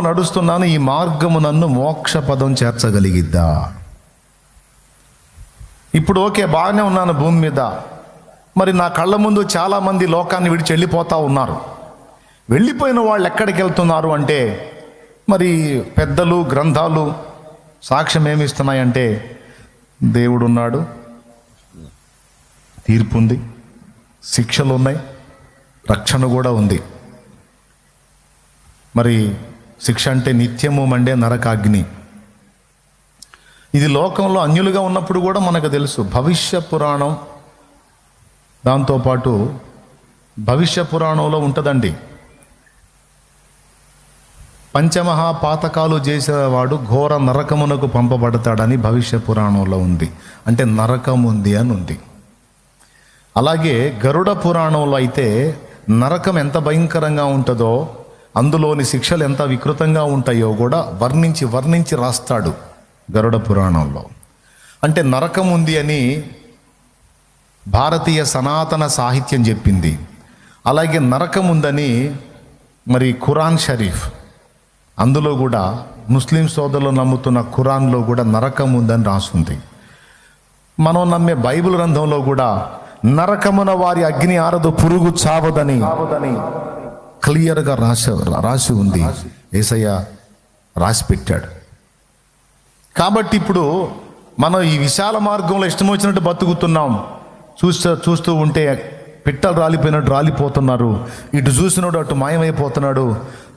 నడుస్తున్నాను, ఈ మార్గము నన్ను మోక్ష పదం చేర్చగలిగిద్దా? ఇప్పుడు ఓకే, బాగానే ఉన్నాను భూమి మీద, మరి నా కళ్ళ ముందు చాలామంది లోకాన్ని విడిచి వెళ్ళిపోతూ ఉన్నారు. వెళ్ళిపోయిన వాళ్ళు ఎక్కడికి వెళ్తున్నారు అంటే, మరి పెద్దలు, గ్రంథాలు సాక్ష్యం ఏమిస్తున్నాయంటే దేవుడు ఉన్నాడు, తీర్పు ఉంది, శిక్షలు ఉన్నాయి, రక్షణ కూడా ఉంది. మరి శిక్ష అంటే నిత్యము మండే నరకాగ్ని. ఇది లోకంలో అన్యులుగా ఉన్నప్పుడు కూడా మనకు తెలుసు. భవిష్య పురాణం, దాంతోపాటు భవిష్య పురాణంలో ఉంటుందండి. పంచమహాపాతకాలు చేసేవాడు ఘోర నరకమునకు పంపబడతాడని భవిష్య పురాణంలో ఉంది. అంటే నరకం ఉంది అని ఉంది. అలాగే గరుడ పురాణంలో అయితే నరకం ఎంత భయంకరంగా ఉంటుందో, అందులోని శిక్షలు ఎంత వికృతంగా ఉంటాయో కూడా వర్ణించి రాస్తాడు గరుడ పురాణంలో. అంటే నరకం ఉంది అని భారతీయ సనాతన సాహిత్యం చెప్పింది. అలాగే నరకం ఉందని మరి ఖురాన్ షరీఫ్, అందులో కూడా ముస్లిం సోదరులు నమ్ముతున్న ఖురాన్లో కూడా నరకం ఉందని రాస్తుంది. మనం నమ్మే బైబిల్ గ్రంథంలో కూడా నరకమున వారి అగ్ని ఆరదు, పురుగు చావదని క్లియర్గా రాసి ఉంది. యేసయ్య రాసి పెట్టాడు. కాబట్టి ఇప్పుడు మనం ఈ విశాల మార్గంలో ఇష్టం వచ్చినట్టు బతుకుతున్నాం. చూస్తూ ఉంటే పిట్టలు రాలిపోయినట్టు రాలిపోతున్నారు. ఇటు చూసినాడు అటు మాయమైపోతున్నాడు.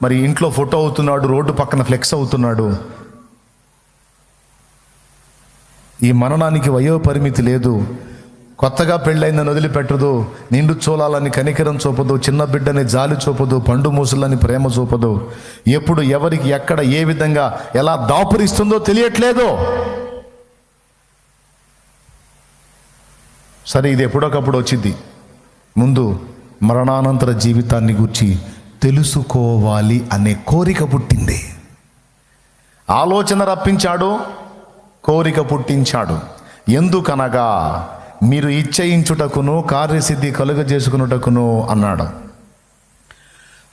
మరి ఇంట్లో ఫోటో అవుతున్నాడు, రోడ్డు పక్కన ఫ్లెక్స్ అవుతున్నాడు. ఈ మరణానికి వయో పరిమితి లేదు. కొత్తగా పెళ్ళైందని వదిలిపెట్టదు, నిండు చోళాలని కనికరం చూపదు, చిన్న బిడ్డని జాలి చూపదు, పండు మూసులని ప్రేమ చూపదు. ఎప్పుడు ఎవరికి ఎక్కడ ఏ విధంగా ఎలా దాపురిస్తుందో తెలియట్లేదు. సరే, ఇది ఎప్పుడొకప్పుడు వచ్చింది. ముందు మరణానంతర జీవితాన్ని గురించి తెలుసుకోవాలి అనే కోరిక పుట్టింది. ఆలోచన రప్పించాడు, కోరిక పుట్టించాడు. ఎందుకనగా మీరు ఇచ్చయించుటకును కార్యసిద్ధి కలుగజేసుకున్నటకును అన్నాడు.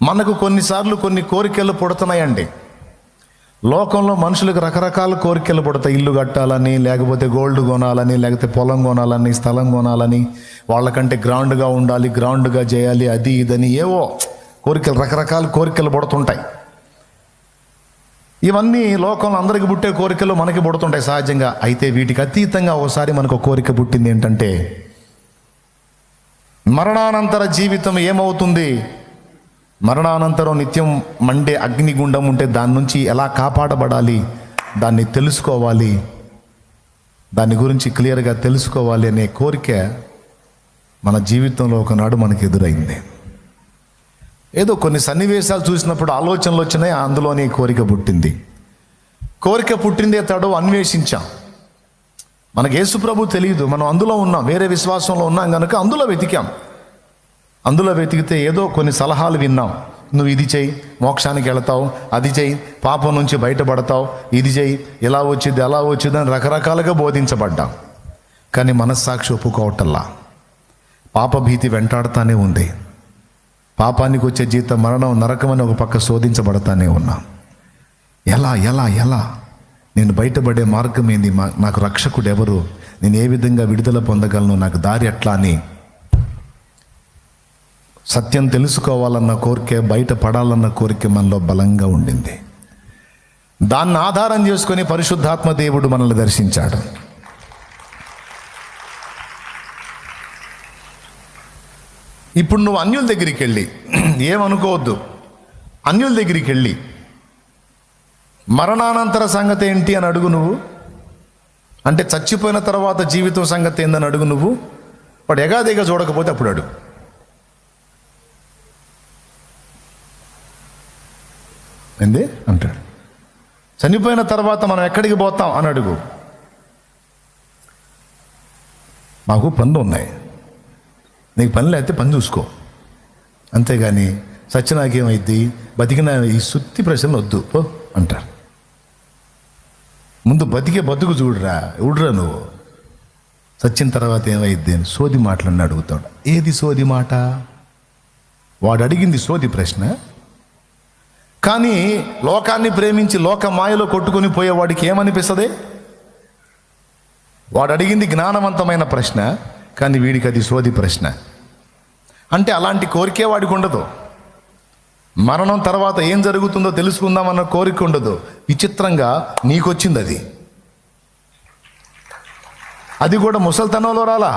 మనకు కొన్నిసార్లు కొన్ని కోరికలు పుడుతున్నాయండి. లోకంలో మనుషులకు రకరకాల కోరికలు పుడతాయి. ఇల్లు కట్టాలని, లేకపోతే గోల్డ్ కొనాలని, లేకపోతే పొలం కొనాలని, స్థలం కొనాలని, వాళ్ళకంటే గ్రౌండ్గా ఉండాలి, గ్రౌండ్గా చేయాలి, అది ఇదని ఏవో కోరికలు, రకరకాల కోరికలు పుడుతుంటాయి. ఇవన్నీ లోకంలో అందరికి పుట్టే కోరికలు మనకి పుడుతుంటాయి సహజంగా. అయితే వీటికి అతీతంగా ఒకసారి మనకు కోరిక పుట్టింది. ఏంటంటే మరణానంతర జీవితం ఏమవుతుంది, మరణానంతరం నిత్యం మండే అగ్నిగుండం ఉంటే దాని నుంచి ఎలా కాపాడబడాలి, దాన్ని తెలుసుకోవాలి, దాని గురించి క్లియర్గా తెలుసుకోవాలి అనే కోరిక మన జీవితంలో ఒకనాడు మనకు ఎదురైంది. ఏదో కొన్ని సన్నివేశాలు చూసినప్పుడు ఆలోచనలు వచ్చినాయి, అందులోనే కోరిక పుట్టింది. కోరిక పుట్టిందే తడు అన్వేషించాం. మనకు యేసు ప్రభు తెలియదు, మనం అందులో ఉన్నాం, వేరే విశ్వాసంలో ఉన్నాం కనుక అందులో వెతికాం. అందులో వెతికితే ఏదో కొన్ని సలహాలు విన్నాం. నువ్వు ఇది చెయ్యి, మోక్షానికి వెళతావు, అది చెయ్యి, పాపం నుంచి బయటపడతావు, ఇది చెయ్యి, ఇలా వచ్చింది అలా వచ్చింది అని రకరకాలుగా బోధించబడ్డాం. కానీ మనస్సాక్షి ఒప్పుకోవటల్లా. పాపభీతి వెంటాడుతానే ఉంది. పాపానికి వచ్చే జీతం మరణం, నరకమని ఒక పక్క శోధించబడతానే ఉన్నాం. ఎలా ఎలా ఎలా నేను బయటపడే మార్గం ఏంది, నాకు రక్షకుడు ఎవరు, నేను ఏ విధంగా విడుదల పొందగలను, నాకు దారి ఎట్లా అని సత్యం తెలుసుకోవాలన్న కోరిక, బయటపడాలన్న కోరిక మనలో బలంగా ఉండింది. దాన్ని ఆధారం చేసుకొని పరిశుద్ధాత్మ దేవుడు మనల్ని దర్శించాడు. ఇప్పుడు నువ్వు అన్యుల దగ్గరికి వెళ్ళి, ఏమనుకోవద్దు, అన్యుల దగ్గరికి వెళ్ళి మరణానంతర సంగతి ఏంటి అని అడుగు నువ్వు. అంటే చచ్చిపోయిన తర్వాత జీవితం సంగతి ఏందని అడుగు నువ్వు. వాడు ఎగాదిగా చూడకపోతే అప్పుడు అడుగు. ఏంది అంటాడు. చనిపోయిన తర్వాత మనం ఎక్కడికి పోతాం అని అడుగు. మాకు పనులు ఉన్నాయి, నీకు పని లేకపోతే పని చూసుకో, అంతేగాని సచ్చినాకేమైద్ది, బతికిన ఈ సుత్తి ప్రశ్నలు వద్దు పో అంటారు. ముందు బతికే బతుకు చూడరా, చూడరా నువ్వు. చచ్చిన తర్వాత ఏమైద్ది అని సోది మాటలన్నీ అడుగుతాడు. ఏది సోది మాట? వాడు అడిగింది సోది ప్రశ్న. కానీ లోకాన్ని ప్రేమించి లోక మాయలో కొట్టుకొని పోయేవాడికి ఏమనిపిస్తుంది? వాడు అడిగింది జ్ఞానవంతమైన ప్రశ్న, కానీ వీడికి అది సోది ప్రశ్న. అంటే అలాంటి కోరికే వాడికి ఉండదు. మరణం తర్వాత ఏం జరుగుతుందో తెలుసుకుందామన్న కోరిక ఉండదు. విచిత్రంగా నీకొచ్చింది అది. అది కూడా ముసల్తనంలో రాలా,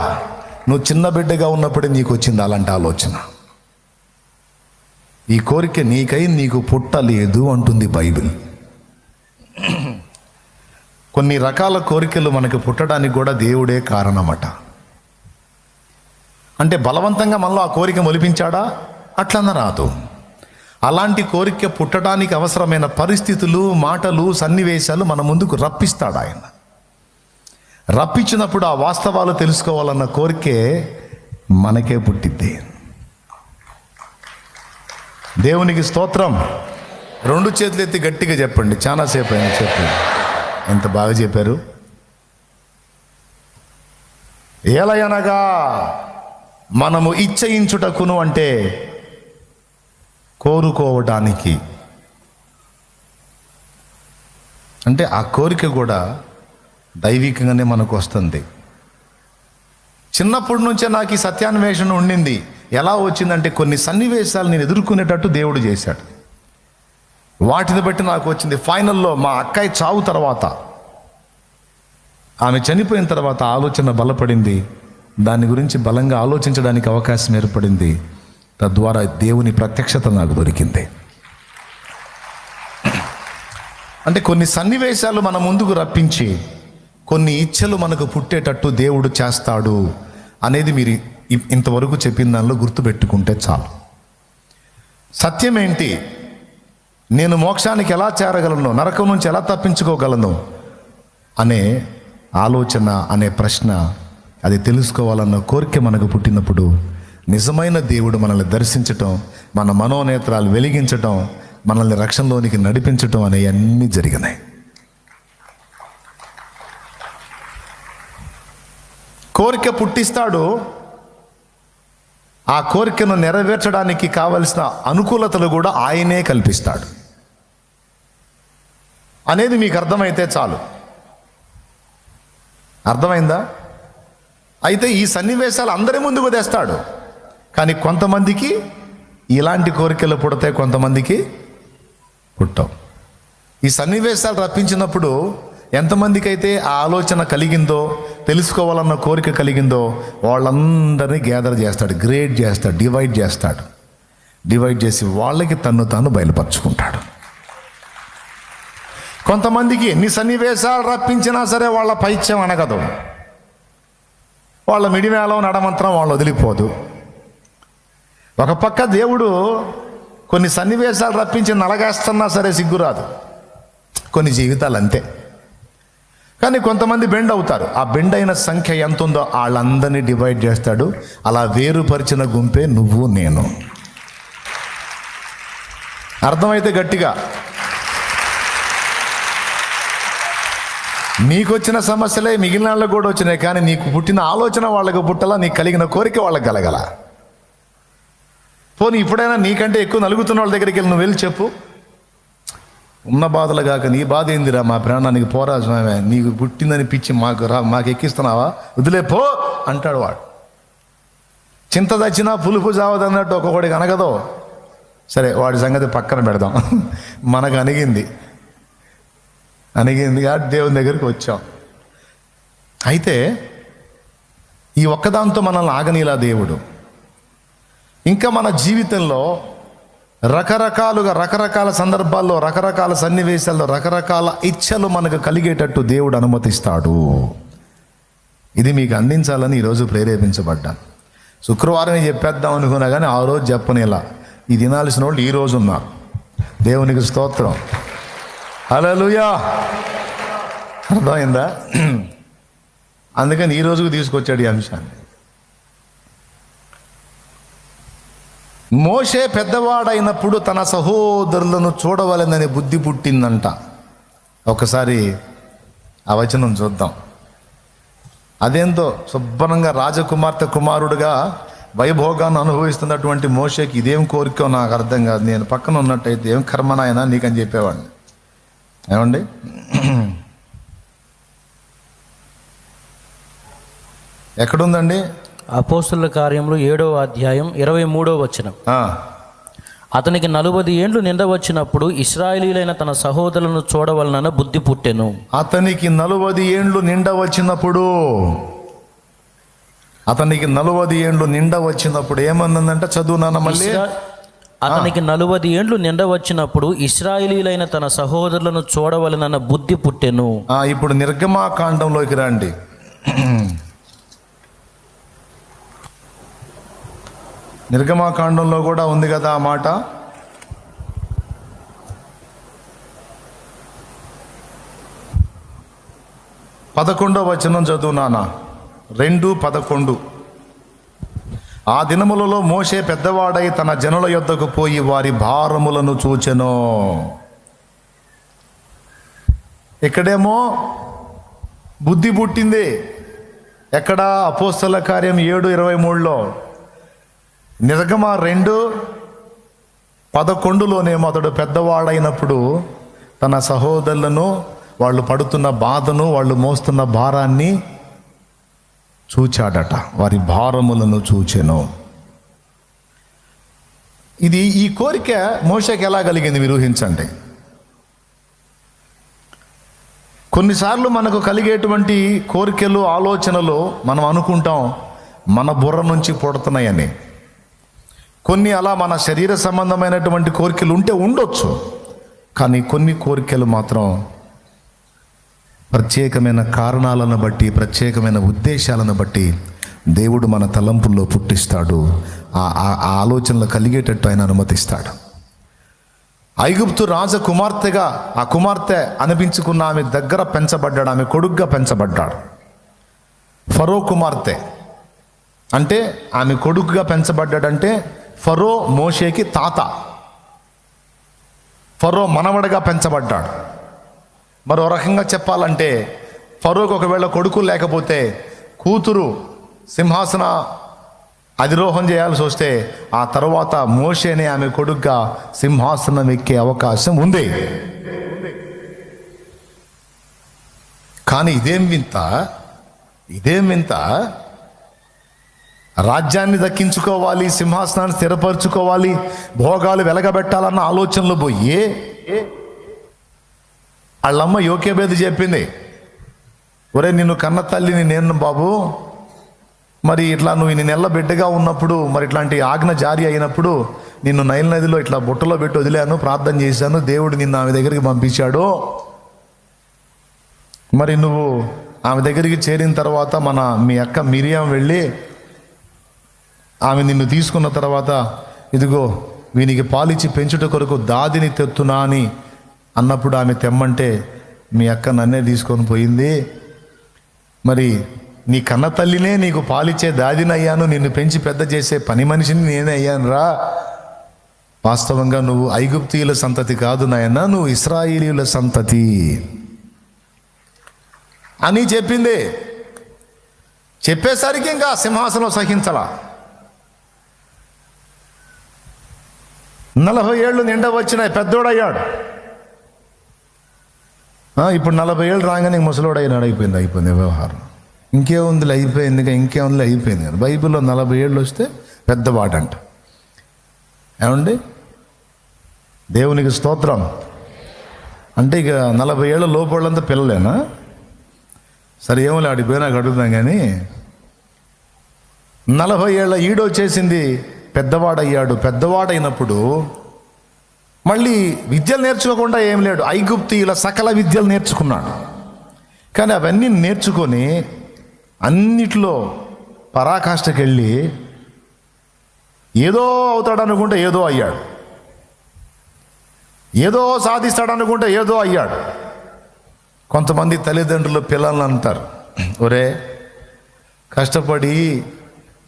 నువ్వు చిన్న బిడ్డగా ఉన్నప్పుడే నీకు వచ్చింది అలాంటి ఆలోచన. ఈ కోరిక నీకై నీకు పుట్టలేదు అంటుంది బైబిల్. కొన్ని రకాల కోరికలు మనకు పుట్టడానికి కూడా దేవుడే కారణమట. అంటే బలవంతంగా మనలో ఆ కోరిక మొలిపించాడా? అట్లన్న రాదు. అలాంటి కోరిక పుట్టడానికి అవసరమైన పరిస్థితులు, మాటలు, సన్నివేశాలు మన ముందుకు రప్పిస్తాడు ఆయన. రప్పించినప్పుడు ఆ వాస్తవాలు తెలుసుకోవాలన్న కోరికే మనకే పుట్టిద్ది. దేవునికి స్తోత్రం. 2 చేతులు ఎత్తి గట్టిగా చెప్పండి. చాలాసేపు అయింది చెప్పండి. ఎంత బాగా చెప్పారు. ఏలయనగా మనము ఇచ్చయించుటకును అంటే కోరుకోవటానికి. అంటే ఆ కోరిక కూడా దైవికంగానే మనకు వస్తుంది. చిన్నప్పటి నుంచే నాకు ఈ సత్యాన్వేషణ ఉండింది. ఎలా వచ్చిందంటే కొన్ని సన్నివేశాలు నేను ఎదుర్కొనేటట్టు దేవుడు చేశాడు. వాటిని బట్టి నాకు వచ్చింది. ఫైనల్లో మా అక్కయ్య చావు తర్వాత, ఆమె చనిపోయిన తర్వాత ఆలోచన బలపడింది. దాని గురించి బలంగా ఆలోచించడానికి అవకాశం ఏర్పడింది. తద్వారా దేవుని ప్రత్యక్షత నాకు దొరికింది. అంటే కొన్ని సన్నివేశాలు మన ముందుకు రప్పించి కొన్ని ఇచ్చలు మనకు పుట్టేటట్టు దేవుడు చేస్తాడు అనేది మీరు ఇంతవరకు చెప్పిన దానిలో గుర్తుపెట్టుకుంటే చాలు. సత్యం ఏంటి? నేను మోక్షానికి ఎలా చేరగలను, నరకం నుంచి ఎలా తప్పించుకోగలను అనే ఆలోచన, అనే ప్రశ్న, అది తెలుసుకోవాలన్న కోరిక మనకు పుట్టినప్పుడు నిజమైన దేవుడు మనల్ని దర్శించటం, మన మనోనేత్రాలు వెలిగించటం, మనల్ని రక్షణలోనికి నడిపించటం అనేవన్నీ జరిగినాయి. కోరిక పుట్టిస్తాడు, ఆ కోరికను నెరవేర్చడానికి కావలసిన అనుకూలతలు కూడా ఆయనే కల్పిస్తాడు అనేది మీకు అర్థమైతే చాలు. అర్థమైందా? అయితే ఈ సన్నివేశాలు అందరి ముందుకు తెస్తాడు, కానీ కొంతమందికి ఇలాంటి కోరికలు పుడతాయి, కొంతమందికి పుట్టవు. ఈ సన్నివేశాలు రప్పించినప్పుడు ఎంతమందికి అయితే ఆ ఆలోచన కలిగిందో, తెలుసుకోవాలన్న కోరిక కలిగిందో వాళ్ళందరినీ గ్యాదర్ చేస్తాడు, గ్రేడ్ చేస్తాడు, డివైడ్ చేసి వాళ్ళకి తన్ను తాను బయలుపరుచుకుంటాడు. కొంతమందికి ఎన్ని సన్నివేశాలు రప్పించినా సరే వాళ్ళ పైత్యం అనగదు, వాళ్ళ మిడిమేళం నడమంత్రం వాళ్ళు వదిలిపోదు. ఒక పక్క దేవుడు కొన్ని సన్నివేశాలు రప్పించి నలగేస్తున్నా సరే సిగ్గురాదు, కొన్ని జీవితాలు అంతే. కానీ కొంతమంది బెండ్ అవుతారు, ఆ బెండ్ అయిన సంఖ్య ఎంత ఉందో వాళ్ళందరినీ డివైడ్ చేస్తాడు. అలా వేరుపరిచిన గుంపే నువ్వు నేను. అర్థమైతే గట్టిగా. నీకు వచ్చిన సమస్యలే మిగిలిన వాళ్ళకు కూడా వచ్చినాయి, కానీ నీకు పుట్టిన ఆలోచన వాళ్ళకు పుట్టలా, నీకు కలిగిన కోరిక వాళ్ళకి కలగల. పోనీ ఇప్పుడైనా నీకంటే ఎక్కువ నలుగుతున్న వాళ్ళ దగ్గరికి వెళ్ళి నువ్వు వెళ్ళి చెప్పు, ఉన్న బాధలు కాక నీ బాధ ఏందిరా, మా ప్రాణానికి పోరా స్వామి, నీకు పుట్టిందని పిచ్చి మాకు ఎక్కిస్తున్నావా, వదిలే పో అంటాడు వాడు. చింత దచ్చినా పులుపు జావదన్నట్టు ఒక్కొక్కడికి అనగదో. సరే, వాడి సంగతి పక్కన పెడదాం. మనకు అణిగింది కాబట్టి దేవుని దగ్గరికి వచ్చాం. అయితే ఈ ఒక్కదాంతో మనల్ని ఆగనీలా దేవుడు ఇంకా మన జీవితంలో రకరకాల సందర్భాల్లో, రకరకాల సన్నివేశాల్లో రకరకాల ఇచ్చలు మనకు కలిగేటట్టు దేవుడు అనుమతిస్తాడు. ఇది మీకు అందించాలని ఈరోజు ప్రేరేపించబడ్డాను. శుక్రవారమే చెప్పేద్దాం అనుకున్నా కానీ ఆ రోజు చెప్పనేలా. ఈ తినాల్సిన వాళ్ళు ఈరోజు ఉన్నారు. దేవునికి స్తోత్రం, హల్లెలూయా. అర్థమైందా? అందుకని ఈ రోజుకు తీసుకొచ్చాడు ఈ అంశాన్ని. మోషే పెద్దవాడైనప్పుడు తన సహోదరులను చూడవలెనని బుద్ధి పుట్టిందంట. ఒకసారి ఆ వచనం చూద్దాం. అదేంతో శుభ్రంగా రాజకుమార్తె కుమారుడుగా వైభోగాన్ని అనుభవిస్తున్నటువంటి మోషేకి ఇదేం కోరికో నాకు అర్థం కాదు. నేను పక్కన ఉన్నట్టయితే ఏం కర్మనాయనా నీకని చెప్పేవాడిని. ఏమండి, ఎక్కడుందండి? అపోస్తుల కార్యములు 7వ అధ్యాయం 23వ వచనం. అతనికి 40 ఏండ్లు నిండవచ్చినప్పుడు ఇశ్రాయేలీయులైన తన సహోదరులను చూడవలనని బుద్ధి పుట్టెను. అతనికి 40 ఏండ్లు నిండవచ్చినప్పుడు ఏమన్నదంట? చదువునాన్న మళ్ళీ. అతనికి 40 ఏండ్లు నిండవచ్చినప్పుడు ఇశ్రాయేలీయులైన తన సహోదరులను చూడవలనన్న బుద్ధి పుట్టెను. ఇప్పుడు నిర్గమాకాండంలోకి రండి. నిర్గమాకాండంలో కూడా ఉంది కదా ఆ మాట. పదకొండవ వచనం చదువునానా, 2:11. ఆ దినములలో మోషే పెద్దవాడై తన జనుల యొద్దకు పోయి వారి భారములను చూచెను. ఇక్కడేమో బుద్ధి పుట్టింది. ఎక్కడ? అపోస్తల కార్యం 7:23లో. నిర్గమ 2:11లోనేమో అతడు పెద్దవాడైనప్పుడు తన సహోదరులను, వాళ్ళు పడుతున్న బాధను, వాళ్ళు మోస్తున్న భారాన్ని చూచాడట. వారి భారములను చూచెను. ఈ కోరిక మోషేకి ఎలా కలిగింది మీరు ఊహించండి. కొన్నిసార్లు మనకు కలిగేటువంటి కోరికలు, ఆలోచనలు మనం అనుకుంటాం మన బుర్ర నుంచి పుడుతున్నాయని. కొన్ని అలా మన శరీర సంబంధమైనటువంటి కోరికలు ఉంటే ఉండొచ్చు, కానీ కొన్ని కోరికలు మాత్రం ప్రత్యేకమైన కారణాలను బట్టి, ప్రత్యేకమైన ఉద్దేశాలను బట్టి దేవుడు మన తలంపుల్లో పుట్టిస్తాడు. ఆ ఆలోచనలు కలిగేటట్టు ఆయన అనుమతిస్తాడు. ఐగుప్తు రాజకుమార్తెగా ఆ కుమార్తె అనిపించుకున్న ఆమె దగ్గర పెంచబడ్డాడు, ఆమె కొడుగ్గా పెంచబడ్డాడు. ఫరో కుమార్తె అంటే ఆమె కొడుకుగా పెంచబడ్డాడంటే ఫరో మోషేకి తాత, ఫరో మనవడగా పెంచబడ్డాడు. మరో రకంగా చెప్పాలంటే ఫరోకి ఒకవేళ కొడుకు లేకపోతే కూతురు సింహాసన అధిరోహం చేయాల్సి వస్తే ఆ తర్వాత మోషేనే ఆమె కొడుకుగా సింహాసనం ఎక్కే అవకాశం ఉంది. కానీ ఇదేం వింత, రాజ్యాన్ని దక్కించుకోవాలి, సింహాసనాన్ని స్థిరపరచుకోవాలి, భోగాలు వెలగబెట్టాలన్న ఆలోచనలు పోయి వాళ్ళమ్మ యోకేబేది చెప్పింది, ఒరే నిన్ను కన్న తల్లిని నేను బాబు, మరి ఇట్లా నువ్వు ఇన్ని నెలల బిడ్డగా ఉన్నప్పుడు, మరి ఇట్లాంటి ఆజ్ఞ జారీ అయినప్పుడు నిన్ను నైల్ నదిలో ఇట్లా బుట్టలో పెట్టి వదిలాను, ప్రార్థన చేశాను, దేవుడు నిన్ను ఆమె దగ్గరికి పంపించాడు. మరి నువ్వు ఆమె దగ్గరికి చేరిన తర్వాత మీ అక్క మిరియాం వెళ్ళి ఆమె నిన్ను తీసుకున్న తర్వాత ఇదిగో వీనికి పాలిచ్చి పెంచుట కొరకు దాదిని తెత్తునా అని అన్నప్పుడు ఆమె తెమ్మంటే మీ అక్క నన్నే తీసుకొని పోయింది. మరి నీ కన్న తల్లినే నీకు పాలిచ్చే దాదిని అయ్యాను, నిన్ను పెంచి పెద్ద చేసే పని మనిషిని నేనే అయ్యాను రా. వాస్తవంగా నువ్వు ఐగుప్తీయుల సంతతి కాదు నాయన, నువ్వు ఇశ్రాయేలీయుల సంతతి అని చెప్పింది. చెప్పేసరికి ఇంకా సింహాసనం సహించలా. 40 ఏళ్ళు నిండా వచ్చినాయి, పెద్దోడయ్యాడు. ఇప్పుడు 40 ఏళ్ళు రాగానే ముసలోడు అయినాడు, అయిపోయింది వ్యవహారం. ఇంకేముందిలే అయిపోయింది కదా. బైబిల్లో 40 ఏళ్ళు వస్తే పెద్దవాడంట. ఏమండి, దేవునికి స్తోత్రం. అంటే ఇక 40 ఏళ్ళ లోపలంతా పిల్లలేనా? సరే ఏమో ఆడిపోయినా అడుగుతాం. కానీ 40 ఏళ్ళ ఈడొచ్చేసింది, పెద్దవాడయ్యాడు. పెద్దవాడైనప్పుడు మళ్ళీ విద్యలు నేర్చుకోకుండా ఏం లేడు, ఐగుప్తీయుల సకల విద్యలు నేర్చుకున్నాడు. కానీ అవన్నీ నేర్చుకొని అన్నిట్లో పరాకాష్ఠకెళ్ళి ఏదో అవుతాడనుకుంటే ఏదో అయ్యాడు, ఏదో సాధిస్తాడనుకుంటే ఏదో అయ్యాడు. కొంతమంది తల్లిదండ్రులు పిల్లల్ని అంటారు, ఒరే కష్టపడి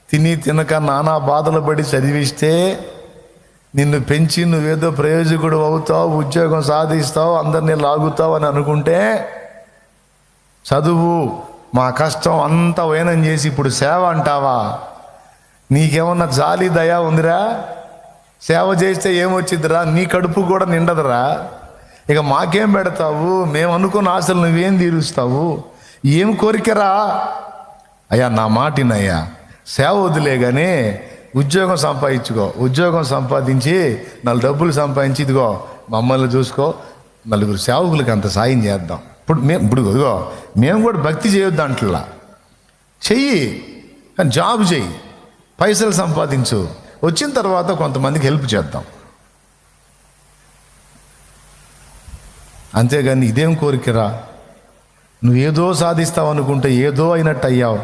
తిని తినక నానా బాధలు పడి చదివిస్తే నిన్ను పెంచి నువ్వేదో ప్రయోజకుడు అవుతావు, ఉద్యోగం సాధిస్తావు, అందరినీ లాగుతావు అని అనుకుంటే చదువు మా కష్టం అంతా వైనం చేసి ఇప్పుడు సేవ అంటావా? నీకేమన్నా జాలి దయా ఉందిరా? సేవ చేస్తే ఏమొచ్చిద్దిరా? నీ కడుపు కూడా నిండదురా? ఇక మాకేం పెడతావు? మేము అనుకున్న ఆశలు నువ్వేం తీరుస్తావు? ఏం కోరికరా? అయ్యా నా మాటినయ్యా, సేవ వదిలే కానీ ఉద్యోగం సంపాదించుకో, ఉద్యోగం సంపాదించి 4 డబ్బులు సంపాదించి ఇదిగో మమ్మల్ని చూసుకో, 4 సేవకులకి అంత సాయం చేద్దాం. ఇప్పుడు ఇదిగో మేము కూడా భక్తి చేయొద్దు అంటలా, చెయ్యి కానీ జాబ్ చెయ్యి, పైసలు సంపాదించు, వచ్చిన తర్వాత కొంతమందికి హెల్ప్ చేద్దాం. అంతేగాని ఇదేం కోరికరా? నువ్వేదో సాధిస్తావు అనుకుంటే ఏదో అయినట్టు అయ్యావు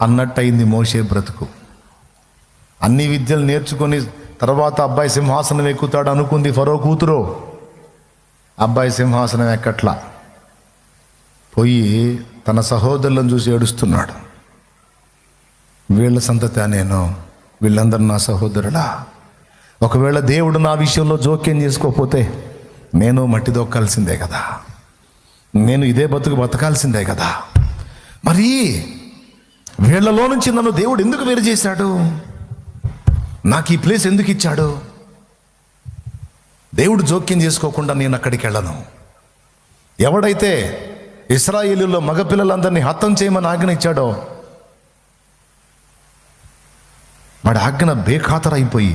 అన్నట్టయింది మోషే బ్రతుకు. అన్ని విద్యలు నేర్చుకొని తర్వాత అబ్బాయి సింహాసనం ఎక్కుతాడు అనుకుంది ఫరో కూతురు. అబ్బాయి సింహాసనం ఎక్కట్లా, పోయి తన సహోదరులను చూసి ఏడుస్తున్నాడు. వీళ్ళ సంతతి నేను, వీళ్ళందరూ నా సహోదరులా. ఒకవేళ దేవుడు నా విషయంలో జోక్యం చేసుకోకపోతే నేను మట్టి దొక్కాల్సిందే కదా, నేను ఇదే బతకాల్సిందే కదా. మరి వీళ్ళలో నుంచి నన్ను దేవుడు ఎందుకు వేరు చేశాడు? నాకు ఈ ప్లేస్ ఎందుకు ఇచ్చాడు? దేవుడు జోక్యం చేసుకోకుండా నేను అక్కడికి వెళ్ళను. ఎవడైతే ఇశ్రాయేలులో మగపిల్లలందరినీ హతం చేయమని ఆజ్ఞ ఇచ్చాడో వాడి ఆజ్ఞ బేఖాతరైపోయి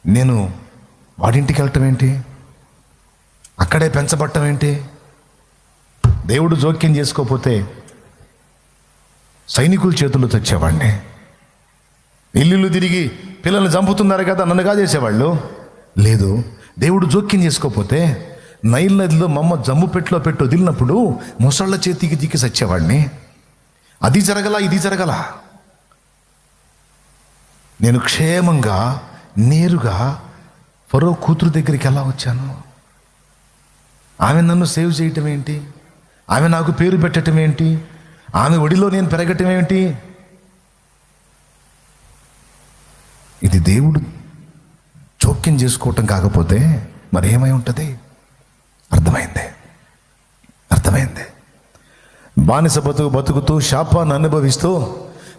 నేను వాడింటికి వెళ్ళటం ఏంటి, అక్కడే పెంచబట్టం ఏంటి? దేవుడు జోక్యం చేసుకోకపోతే సైనికుల చేతుల్లో తెచ్చేవాడిని. ఇల్లు తిరిగి పిల్లల్ని చంపుతున్నారు కదా నన్ను కాజేసేవాళ్ళు. లేదు, దేవుడు జోక్యం చేసుకోకపోతే నైల్ నదిలో మమ్మ జమ్ము పెట్టిలో పెట్టి వదిలినప్పుడు ముసళ్ళ చేతికి దిక్కి సచ్చేవాడిని. అది జరగల, ఇది జరగల. నేను క్షేమంగా నేరుగా ఫరో కూతురు దగ్గరికి ఎలా వచ్చాను? ఆమె నన్ను సేవ్ చేయటం ఏంటి? ఆమె నాకు పేరు పెట్టడం ఏంటి? ఆమె ఒడిలో నేను పెరగటం ఏమిటి? ఇది దేవుడు జోక్యం చేసుకోవటం కాకపోతే మరి ఏమై ఉంటుంది? అర్థమైంది. బానిస బతుకుతూ శాపాన్ని అనుభవిస్తూ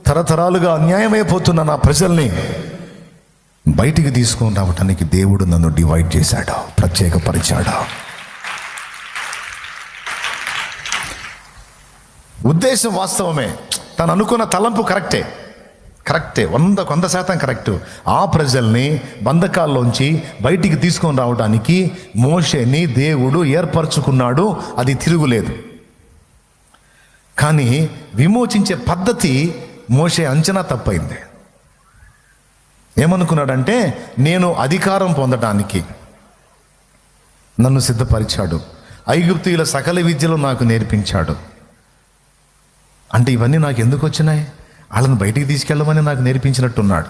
తరతరాలుగా అన్యాయమైపోతున్న నా ప్రజల్ని బయటికి తీసుకొని రావటానికి దేవుడు నన్ను డివైడ్ చేశాడు, ప్రత్యేకపరిచాడు. ఉద్దేశం వాస్తవమే, తను అనుకున్న తలంపు కరెక్టే 100% కరెక్ట్. ఆ ప్రజల్ని బంధకాల్లోంచి బయటికి తీసుకొని రావడానికి మోషేని దేవుడు ఏర్పరచుకున్నాడు, అది తిరుగులేదు. కానీ విమోచించే పద్ధతి మోషే అంచనా తప్పైంది. ఏమనుకున్నాడంటే, నేను అధికారం పొందడానికి నన్ను సిద్ధపరిచాడు, ఐగుప్తీయుల సకల విద్యలు నాకు నేర్పించాడు. అంటే ఇవన్నీ నాకు ఎందుకు వచ్చినాయి? వాళ్ళని బయటికి తీసుకెళ్ళమని నాకు నేర్పించినట్టున్నాడు.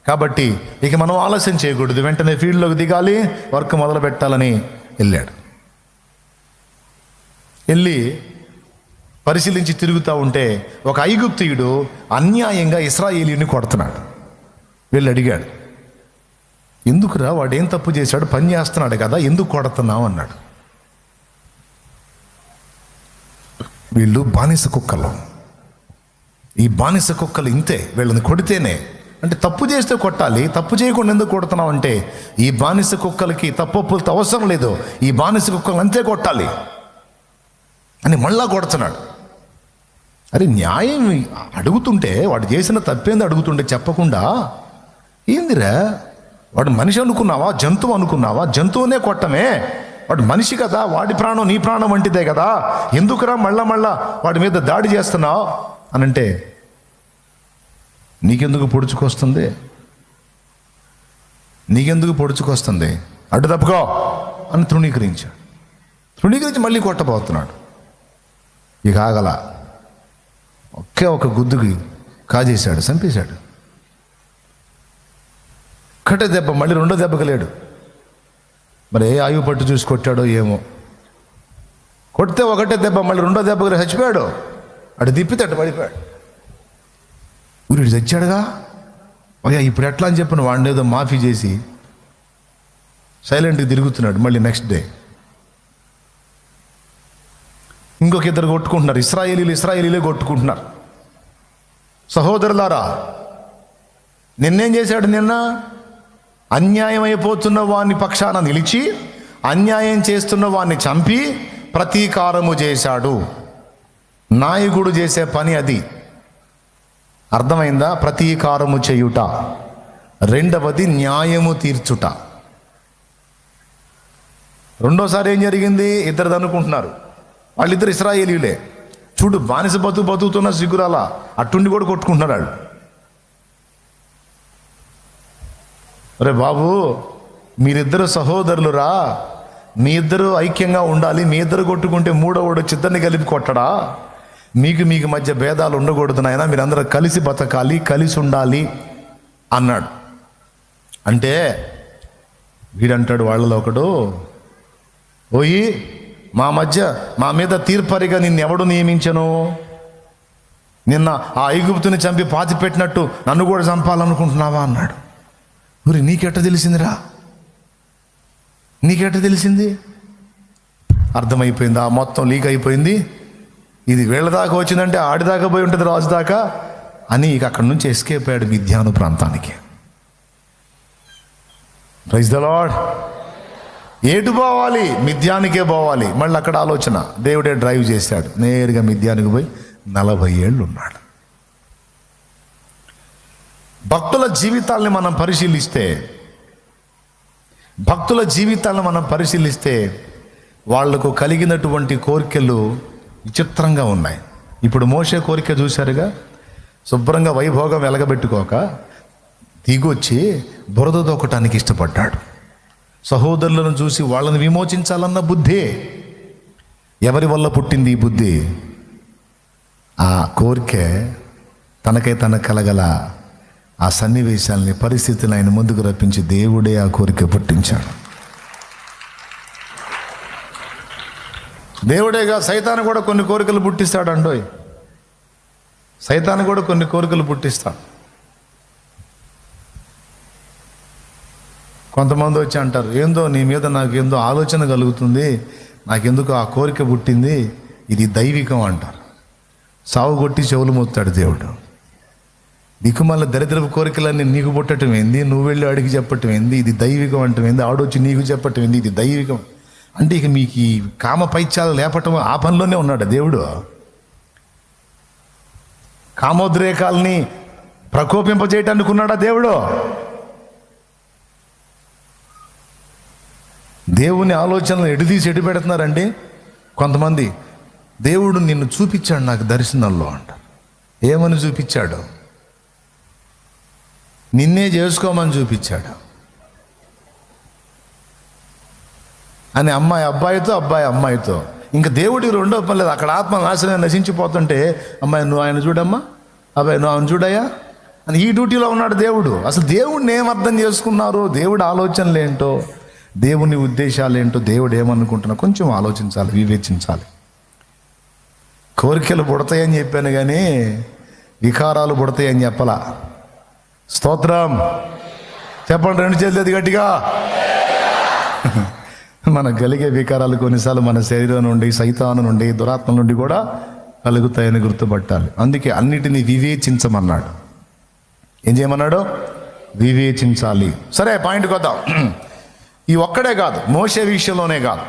కాబట్టి ఇక మనం ఆలస్యం చేయకూడదు, వెంటనే ఫీల్డ్లోకి దిగాలి, వర్క్ మొదలు పెట్టాలని వెళ్ళాడు. వెళ్ళి పరిశీలించి తిరుగుతూ ఉంటే ఒక ఐగుప్తీయుడు అన్యాయంగా ఇశ్రాయేలీయుని కొడుతున్నాడు. వెళ్ళి అడిగాడు, ఎందుకురా, వాడు ఏం తప్పు చేశాడు? పని చేస్తున్నాడు కదా, ఎందుకు కొడుతున్నావు అన్నాడు. వీళ్ళు బానిస కుక్కలు, ఈ బానిస కుక్కలు ఇంతే, వీళ్ళని కొడితేనే, అంటే తప్పు చేస్తే కొట్టాలి, తప్పు చేయకుండా ఎందుకు కొడుతున్నావు అంటే, ఈ బానిస కుక్కలకి తప్పులతో అవసరం లేదు, ఈ బానిస కుక్కలు అంతే కొట్టాలి అని మళ్ళా కొడుతున్నాడు. అరే న్యాయం అడుగుతుంటే, వాడు చేసిన తప్పేంది అడుగుతుంటే చెప్పకుండా, ఏందిరా వాడు మనిషి అనుకున్నావా, జంతువు అనుకున్నావా? జంతువునే కొట్టమే, వాడు మనిషి కదా, వాడి ప్రాణం నీ ప్రాణం వంటిదే కదా, ఎందుకురా మళ్ళా వాడి మీద దాడి చేస్తున్నావు అని అంటే, నీకెందుకు పొడుచుకొస్తుంది, అడ్డు తప్పుకో అని తృణీకరించి మళ్ళీ కొట్టబోతున్నాడు. ఇక ఆగల, ఒక గుద్దుకి కాజేశాడు, చంపేశాడు. ఒక్కటే దెబ్బ, మళ్ళీ రెండో దెబ్బకి లేడు. మరి ఏ ఆయువు పట్టు చూసి కొట్టాడో ఏమో, కొడితే ఒకటే దెబ్బ, మళ్ళీ రెండో దెబ్బకి చచ్చిపోయాడు. అటు తిప్పితే అటు పడిపోయాడు. వీడు చచ్చాడుగా, అయ్యా ఇప్పుడు ఎట్లా అని చెప్పిన వాడిని ఏదో మాఫీ చేసి సైలెంట్గా తిరుగుతున్నాడు. మళ్ళీ నెక్స్ట్ డే ఇంకొక ఇద్దరు కొట్టుకుంటున్నారు, ఇశ్రాయేలీలే కొట్టుకుంటున్నారు. సహోదరులారా, నిన్నేం చేశాడు? నిన్న అన్యాయం అయిపోతున్న వాని పక్షాన నిలిచి అన్యాయం చేస్తున్న వాడిని చంపి ప్రతీకారము చేశాడు. నాయకుడు చేసే పని అది, అర్థమైందా? ప్రతీకారము చేయుట. రెండవది న్యాయము తీర్చుట. రెండోసారి ఏం జరిగింది? ఇద్దరు అనుకుంటున్నారు, వాళ్ళిద్దరు ఇశ్రాయేలీయులే. చూడు, బానిస బతుకుతున్న సిగ్గురాల అట్టుండి కూడా కొట్టుకుంటున్నారు వాళ్ళు. అరే బాబు, మీరిద్దరు సహోదరులురా, మీ ఇద్దరు ఐక్యంగా ఉండాలి, మీ ఇద్దరు కొట్టుకుంటే మూడోవాడు చిద్దరిని కలిపి కొట్టడా? మీకు మధ్య భేదాలు ఉండకూడదు నాయనా, మీరందరూ కలిసి బతకాలి, కలిసి ఉండాలి అన్నాడు. అంటే వీడంటాడు వాళ్ళలో ఒకడు, పోయి మా మీద తీర్పరిగా నిన్నెవడు నియమించను? నిన్న ఆ ఐగుప్తుని చంపి పాతి పెట్టినట్టు నన్ను కూడా చంపాలనుకుంటున్నావా అన్నాడు. ఊరి నీకెట్ట తెలిసింది? అర్థమైపోయింది, ఆ మొత్తం లీక్ అయిపోయింది. ఇది వీళ్ళ దాకా వచ్చిందంటే ఆడిదాకా పోయి ఉంటుంది, రాజు దాకా అని. ఇక అక్కడి నుంచి ఎస్కేప్ అయ్యాడు మిద్యాను ప్రాంతానికి. Praise the Lord. ఏటు పోవాలి? మిద్యానికే పోవాలి. మళ్ళీ అక్కడ ఆలోచన, దేవుడే డ్రైవ్ చేశాడు, నేరుగా మిద్యానికి పోయి 40 ఏళ్ళు ఉన్నాడు. భక్తుల జీవితాల్ని మనం పరిశీలిస్తే వాళ్లకు కలిగినటువంటి కోరికలు విచిత్రంగా ఉన్నాయి. ఇప్పుడు మోషే కోరిక చూశారుగా, శుభ్రంగా వైభోగం వెలగబెట్టుకోక దిగొచ్చి బురద దొక్కటానికి ఇష్టపడ్డాడు. సహోదరులను చూసి వాళ్ళని విమోచించాలన్న బుద్ధి. ఎవరి వల్ల పుట్టింది ఈ బుద్ధి? ఆ కోరికే తనకై తనకు కలగల ఆ సన్నివేశాలని, పరిస్థితులను ఆయన ముందుకు రప్పించి దేవుడే ఆ కోరిక పుట్టించాడు. దేవుడేగా. సైతాను కూడా కొన్ని కోరికలు పుట్టిస్తాడు అండోయ్. సైతాను కూడా కొన్ని కోరికలు పుట్టిస్తాడు. కొంతమంది వచ్చి అంటారు, ఏందో నీ మీద నాకేందో ఆలోచన కలుగుతుంది, నాకెందుకు ఆ కోరిక పుట్టింది, ఇది దైవికం అంటారు. సావు కొట్టి చెవులు మోస్తాడు దేవుడు. దిక్కుమల్ల దరిద్రపు కోరికలన్నీ నీకు పుట్టడం ఏంది, నువ్వు వెళ్ళి అడిగి చెప్పటం ఏంది, ఇది దైవికం అంటాం ఏంది, ఆడొచ్చి నీకు చెప్పటం ఏంది, ఇది దైవికం అంటే ఇక మీకు ఈ కామ పైత్యాలు లేపటం ఆ పనిలోనే ఉన్నాడు దేవుడు. కామోద్రేకాల్ని ప్రకోపింపజేయటానికి ఉన్నాడా దేవుడు? దేవుని ఆలోచనలు ఎటుదీసి ఎటు పెడుతున్నారండి కొంతమంది. దేవుడు నిన్ను చూపించాడు నాకు దర్శనంలో అంటారు. ఏమని చూపించాడు? నిన్నే చేసుకోమని చూపించాడు. అని అమ్మాయి అబ్బాయితో, అబ్బాయి అమ్మాయితో. ఇంకా దేవుడికి రెండో పని లేదు. అక్కడ ఆత్మ నాశనం నశించిపోతుంటే, అమ్మాయి నువ్వు ఆయన చూడమ్మా, అబ్బాయి నువ్వు ఆయన చూడయ్యా అని ఈ డ్యూటీలో ఉన్నాడు దేవుడు. అసలు దేవుడిని ఏం అర్థం చేసుకున్నారు, దేవుడి ఆలోచనలు ఏంటో, దేవుని ఉద్దేశాలు ఏంటో, దేవుడు ఏమనుకుంటున్నా కొంచెం ఆలోచించాలి, వివేచించాలి. కోరికలు పుడతాయని చెప్పాను కానీ వికారాలు పుడతాయని చెప్పలా. స్తోత్రం చెప్పండి, రెండు చేతులు గట్టిగా. మనకు కలిగే వికారాలు కొన్నిసార్లు మన శరీరం నుండి, సైతాను నుండి, దురాత్మ నుండి కూడా కలుగుతాయని గుర్తుపట్టాలి. అందుకే అన్నిటినీ వివేచించమన్నాడు. ఏం చేయమన్నాడు? వివేచించాలి. సరే, పాయింట్కి వద్దాం. ఈ ఒక్కడే కాదు, మోషే విషయంలోనే కాదు,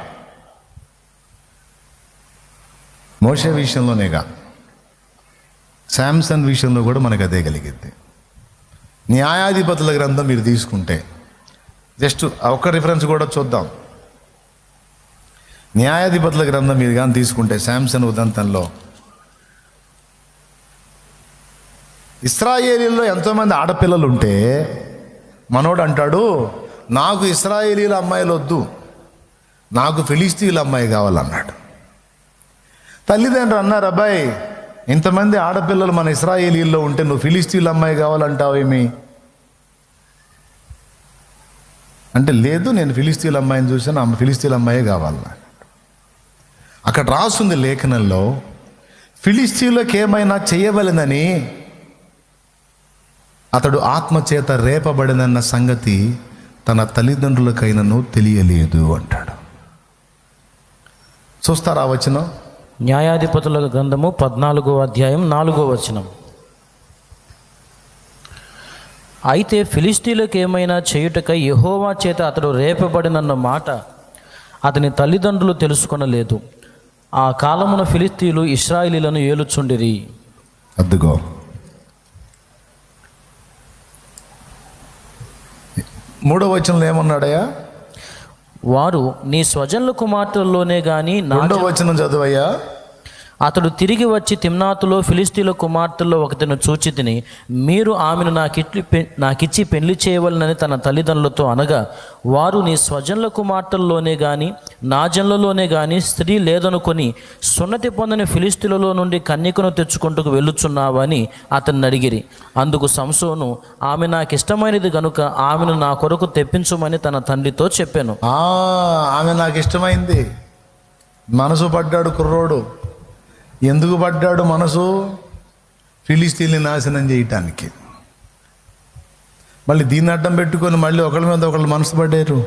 శాంసన్ విషయంలో కూడా మనకు అదే కలిగింది. న్యాయాధిపతుల గ్రంథం మీరు తీసుకుంటే జస్ట్ ఒక్క రిఫరెన్స్ కూడా చూద్దాం. న్యాయాధిపతుల గ్రంథం మీరు కానీ తీసుకుంటే శాంసన్ ఉదంతంలో ఇశ్రాయేలీల్లో ఎంతోమంది ఆడపిల్లలు ఉంటే మనోడు అంటాడు, నాకు ఇశ్రాయేలీల అమ్మాయిలు వద్దు, నాకు ఫిలిస్తీన్ల అమ్మాయి కావాలన్నాడు. తల్లిదండ్రులు అన్నారు, అబ్బాయి ఇంతమంది ఆడపిల్లలు మన ఇశ్రాయేలీల్లో ఉంటే నువ్వు ఫిలిస్తీన్ల అమ్మాయి కావాలంటావేమి అంటే, లేదు నేను ఫిలిస్తీన్ల అమ్మాయిని చూసాను, ఆమె ఫిలిస్తీన్ల అమ్మాయే కావాలన్నాడు. అక్కడ రాస్తుంది లేఖనంలో, ఫిలిస్తీన్లకు ఏమైనా చేయవలెనని అతడు ఆత్మచేత రేపబడినన్న సంగతి తన తల్లిదండ్రులకైనను తెలియలేదు అంటాడు. చూస్తారా వచనం? న్యాయాధిపతుల గ్రంథము 14వ అధ్యాయం 4వ వచనం. అయితే ఫిలిస్తీన్లకు ఏమైనా చేయుటకై యెహోవా చేత అతడు రేపబడినన్న మాట అతని తల్లిదండ్రులు తెలుసుకొనలేదు. ఆ కాలమున ఫిలిస్తీయులు ఇశ్రాయేలీలను ఏలుచుండిరి. అద్దుగో, మూడో వచనంలో ఏమన్నాడయ్యా? వారు నీ స్వజనుల కుమార్తెల్లోనే గాని. రెండో వచనం చదువయ్యా. అతడు తిరిగి వచ్చి తిమ్నాతులో ఫిలిస్తీన్ల కుమార్తెల్లో ఒకతిని చూచి తిని, మీరు ఆమెను నాకిచ్చి పెళ్లి చేయవలనని తన తల్లిదండ్రులతో అనగా, వారు నీ స్వజనుల కుమార్తెల్లోనే గాని నా జనులలోనే గాని స్త్రీ లేదనుకొని సున్నతి పొందని ఫిలిస్తీన్లలో నుండి కన్యకను తెచ్చుకుంటూ వెళ్ళుచున్నావని అతన్ని అడిగిరి. అందుకు సంసోను, ఆమె నాకు ఇష్టమైనది గనుక ఆమెను నా కొరకు తెప్పించుమని తన తండ్రితో చెప్పాను. ఆమె నాకు ఇష్టమైంది. మనసు పడ్డాడు కుర్రోడు. ఎందుకు పడ్డాడు మనసు? ఫిలిస్తీన్ని నాశనం చేయటానికి. మళ్ళీ దీన్ని అడ్డం పెట్టుకొని మళ్ళీ ఒకళ్ళ మీద ఒకళ్ళు మనసు పడ్డారు.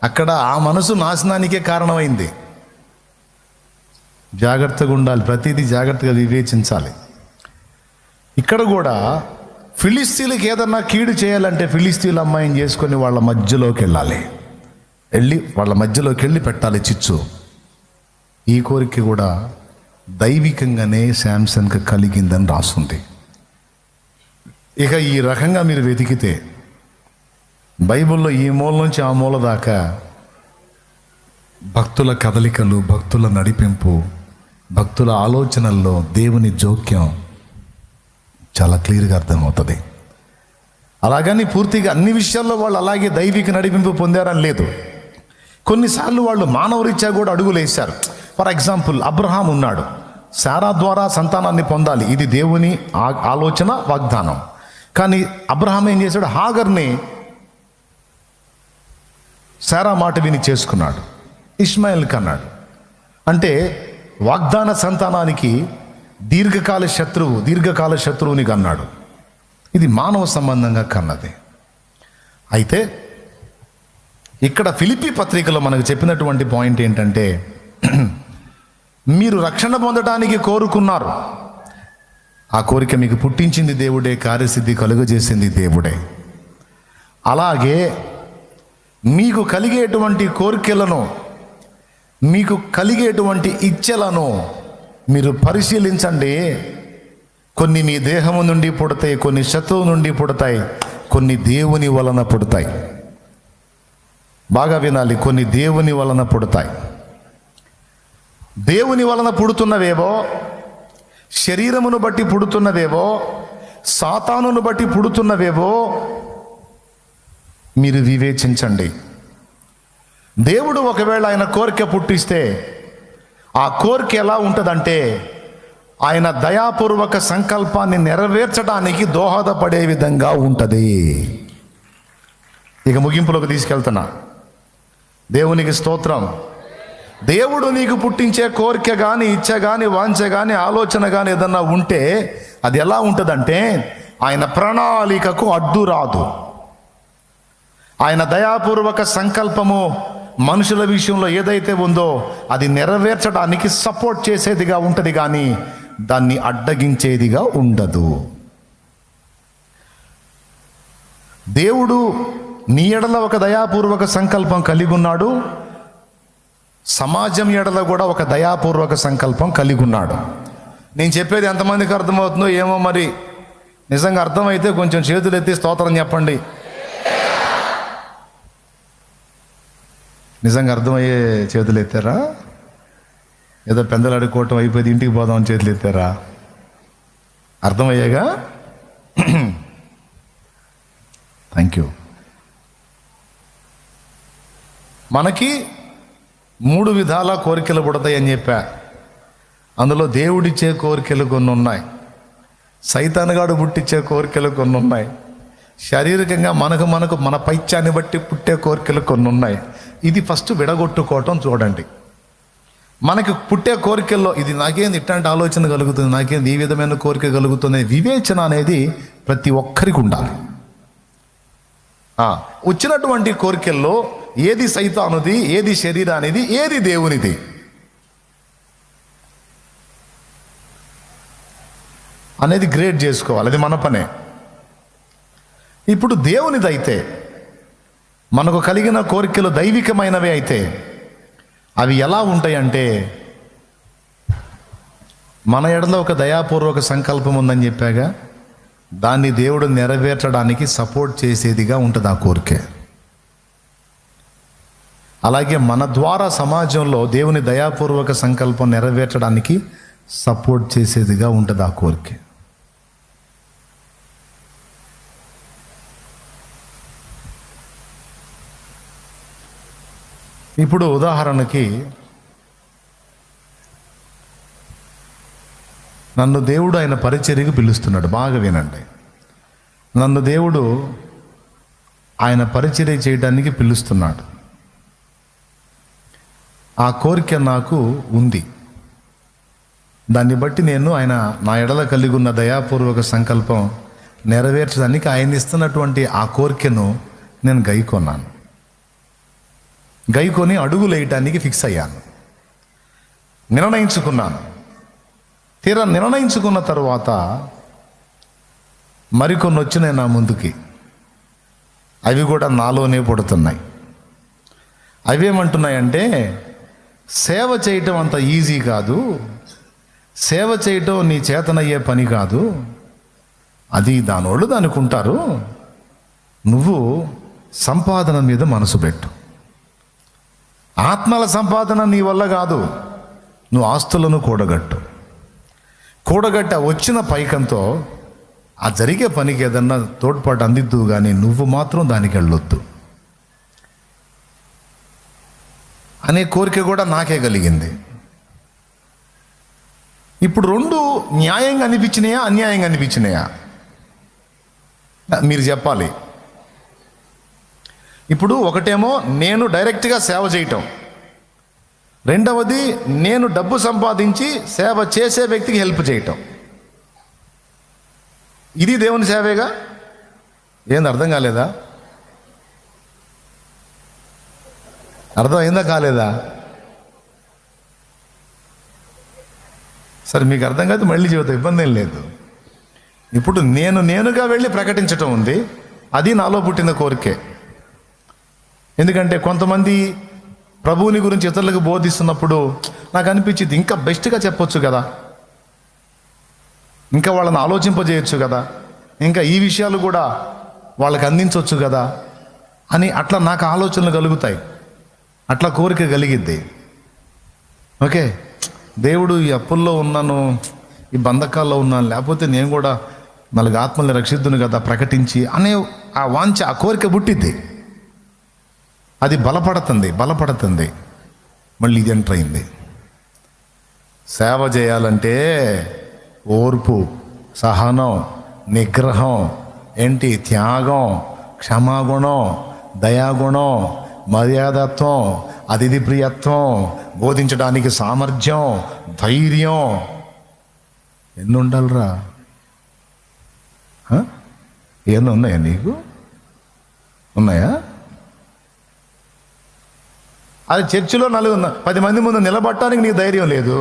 అక్కడ ఆ మనసు నాశనానికే కారణమైంది. జాగ్రత్తగా ఉండాలి, ప్రతిదీ జాగ్రత్తగా వివేచించాలి. ఇక్కడ కూడా ఫిలిస్తీన్లకు ఏదన్నా కీడు చేయాలంటే ఫిలిస్తీన్ల అమ్మాయిని చేసుకొని వాళ్ళ మధ్యలోకి వెళ్ళాలి, వాళ్ళ మధ్యలోకి వెళ్ళి పెట్టాలి చిచ్చు. ఈ కోరిక కూడా దైవికంగానే శాంసన్కి కలిగిందని రాస్తుంది. ఇక ఈ రకంగా మీరు వెతికితే బైబిల్లో ఈ మూల నుంచి ఆ మూల దాకా భక్తుల కదలికలు, భక్తుల నడిపింపు, భక్తుల ఆలోచనల్లో దేవుని జోక్యం చాలా క్లియర్గా అర్థమవుతుంది. అలాగని పూర్తిగా అన్ని విషయాల్లో వాళ్ళు అలాగే దైవిక నడిపింపు పొందారని లేదు. కొన్నిసార్లు వాళ్ళు మానవరీత్యా కూడా అడుగులు వేశారు. ఫర్ ఎగ్జాంపుల్, అబ్రహాం ఉన్నాడు, శారా ద్వారా సంతానాన్ని పొందాలి, ఇది దేవుని ఆలోచన, వాగ్దానం. కానీ అబ్రహాం ఏం చేశాడు? హాగర్ని శారా మాట విని చేసుకున్నాడు, ఇష్మాయిల్ కన్నాడు. అంటే వాగ్దాన సంతానానికి దీర్ఘకాల శత్రువుని కన్నాడు. ఇది మానవ సంబంధంగా కన్నది. అయితే ఇక్కడ ఫిలిప్పీ పత్రికలో మనకు చెప్పినటువంటి పాయింట్ ఏంటంటే, మీరు రక్షణ పొందడానికి కోరుకున్నారు. ఆ కోరిక మీకు పుట్టించింది దేవుడే, కార్యసిద్ధి కలుగజేసింది దేవుడే. అలాగే మీకు కలిగేటువంటి కోరికలను, మీకు కలిగేటువంటి ఇచ్చలను మీరు పరిశీలించండి. కొన్ని మీ దేహము నుండి పుడతాయి, కొన్ని శత్రువు నుండి పుడతాయి, కొన్ని దేవుని వలన పుడతాయి. బాగా వినాలి, కొన్ని దేవుని వలన పుడతాయి. దేవుని వలన పుడుతున్నవేవో, శరీరమును బట్టి పుడుతున్నవేవో, సాతానును బట్టి పుడుతున్నవేవో మీరు వివేచించండి. దేవుడు ఒకవేళ ఆయన కోరిక పుట్టిస్తే ఆ కోరిక ఎలా ఉంటుందంటే, ఆయన దయాపూర్వక సంకల్పాన్ని నెరవేర్చడానికి దోహదపడే విధంగా ఉంటుంది. ఇక ముగింపులోకి తీసుకెళ్తున్నా. దేవునికి స్తోత్రం. దేవుడు నీకు పుట్టించే కోరిక కానీ, ఇచ్చ కానీ, వాంఛ కానీ, ఆలోచన కానీ ఏదన్నా ఉంటే అది ఎలా ఉంటుందంటే, ఆయన ప్రణాళికకు అడ్డు రాదు. ఆయన దయాపూర్వక సంకల్పము మనుషుల విషయంలో ఏదైతే ఉందో అది నెరవేర్చడానికి సపోర్ట్ చేసేదిగా ఉంటుంది, కానీ దాన్ని అడ్డగించేదిగా ఉండదు. దేవుడు నీ ఎడల ఒక దయాపూర్వక సంకల్పం కలిగి ఉన్నాడు, సమాజం ఎడల కూడా ఒక దయాపూర్వక సంకల్పం కలిగి ఉన్నాడు. నేను చెప్పేది ఎంతమందికి అర్థమవుతుందో ఏమో, మరి నిజంగా అర్థమైతే కొంచెం చేతులు ఎత్తి స్తోత్రం చెప్పండి. నిజంగా అర్థమయ్యే చేతులు ఎత్తారా? ఏదో పెందలు అడుక్కోవటం అయిపోయింది ఇంటికి పోదామని చేతులు ఎత్తారా? అర్థమయ్యేగా? Thank you. మనకి 3 విధాల కోరికలు పుడతాయి అని చెప్పా. అందులో దేవుడిచ్చే కోరికలు కొన్ని ఉన్నాయి, సైతానుగాడు పుట్టించే కోరికలు కొన్ని ఉన్నాయి, శారీరకంగా మనకు మన పైత్యాన్ని బట్టి పుట్టే కోరికలు కొన్ని ఉన్నాయి. ఇది ఫస్ట్ విడగొట్టుకోవటం చూడండి. మనకి పుట్టే కోరికల్లో ఇది నాకేంది ఇట్లాంటి ఆలోచన కలుగుతుంది, నాకేంది ఈ విధమైన కోరిక కలుగుతుంది, వివేచన అనేది ప్రతి ఒక్కరికి ఉండాలి. వచ్చినటువంటి కోరికల్లో ఏది సైతానుది, ఏది శరీరానిది, ఏది దేవునిది అనేది గ్రేడ్ చేసుకోవాలి. అది మన పనే. ఇప్పుడు దేవునిదైతే, మనకు కలిగిన కోరికలు దైవికమైనవి అయితే అవి ఎలా ఉంటాయంటే, మన ఎడలో ఒక దయాపూర్వక సంకల్పం ఉందని చెప్పాగా, దాన్ని దేవుడు నెరవేర్చడానికి సపోర్ట్ చేసేదిగా ఉంటుంది ఆ కోరిక. అలాగే మన ద్వారా సమాజంలో దేవుని దయాపూర్వక సంకల్పం నెరవేర్చడానికి సపోర్ట్ చేసేదిగా ఉంటుంది ఆ కోరిక. ఇప్పుడు ఉదాహరణకి, నన్ను దేవుడు ఆయన పరిచర్యకు పిలుస్తున్నాడు. బాగా వినండి. నన్ను దేవుడు ఆయన పరిచర్య చేయడానికి పిలుస్తున్నాడు. ఆ కోరిక నాకు ఉంది. దాన్ని బట్టి నేను ఆయన నా ఎడల కలిగి ఉన్న దయాపూర్వక సంకల్పం నెరవేర్చడానికి ఆయన ఇస్తున్నటువంటి ఆ కోరికను నేను గైకొన్నాను. గైకొని అడుగులేయటానికి ఫిక్స్ అయ్యాను, నిర్ణయించుకున్నాను. తీరా నిర్ణయించుకున్న తర్వాత మరికొన్ని వచ్చినాయి నా ముందుకి. అవి కూడా నాలోనే పుడుతున్నాయి. అవేమంటున్నాయంటే, సేవ చేయటం అంత ఈజీ కాదు, సేవ చేయటం నీ చేతనయ్యే పని కాదు, అది దానోళ్ళు దానికి ఉంటారు, నువ్వు సంపాదన మీద మనసు పెట్టు. ఆత్మల సంపాదన నీ వల్ల కాదు, నువ్వు ఆస్తులను కూడగట్టు. వచ్చిన పైకంతో ఆ జరిగే పనికి ఏదన్నా తోడ్పాటు అందిద్దు, కానీ నువ్వు మాత్రం దానికి వెళ్ళొద్దు అనే కోరిక కూడా నాకే కలిగింది. ఇప్పుడు 2 న్యాయంగా అనిపించినాయా, అన్యాయంగా అనిపించినాయా? మీరు చెప్పాలి. ఇప్పుడు ఒకటేమో నేను డైరెక్ట్గా సేవ చేయటం, రెండవది నేను డబ్బు సంపాదించి సేవ చేసే వ్యక్తికి హెల్ప్ చేయటం. ఇది దేవుని సేవేగా? ఏంది అర్థం కాలేదా? అర్థమైందా కాలేదా? సరే, మీకు అర్థం కాదు మళ్ళీ చెబుతా, ఇబ్బంది ఏం లేదు. ఇప్పుడు నేనుగా వెళ్ళి ప్రకటించటం ఉంది, అది నాలో పుట్టిన కోరికే. ఎందుకంటే కొంతమంది ప్రభువుని గురించి ఇతరులకు బోధిస్తున్నప్పుడు నాకు అనిపించింది ఇంకా బెస్ట్గా చెప్పొచ్చు కదా, ఇంకా వాళ్ళని ఆలోచింపజేయచ్చు కదా, ఇంకా ఈ విషయాలు కూడా వాళ్ళకి అందించవచ్చు కదా అని అట్లా నాకు ఆలోచనలు కలుగుతాయి, అట్లా కోరిక కలిగిద్ది. ఓకే, దేవుడు ఈ అప్పుల్లో ఉన్నాను, ఈ బంధకాల్లో ఉన్నాను, లేకపోతే నేను కూడా 4 ఆత్మల్ని రక్షిద్దును కదా ప్రకటించి అనే ఆ వాంఛ, ఆ కోరిక పుట్టిద్ది. అది బలపడుతుంది. మళ్ళీ ఇది ఎంటర్ అయింది. సేవ చేయాలంటే ఓర్పు, సహనం, నిగ్రహం, ఏంటి, త్యాగం, క్షమాగుణం, దయాగుణం, మర్యాదత్వం, అతిథి ప్రియత్వం, బోధించడానికి సామర్థ్యం, ధైర్యం, ఎన్ని ఉండాలిరా? ఏమన్నా ఉన్నాయా నీకు? ఉన్నాయా? అది చర్చిలో 10 మంది ముందు నిలబడటానికి నీకు ధైర్యం లేదు.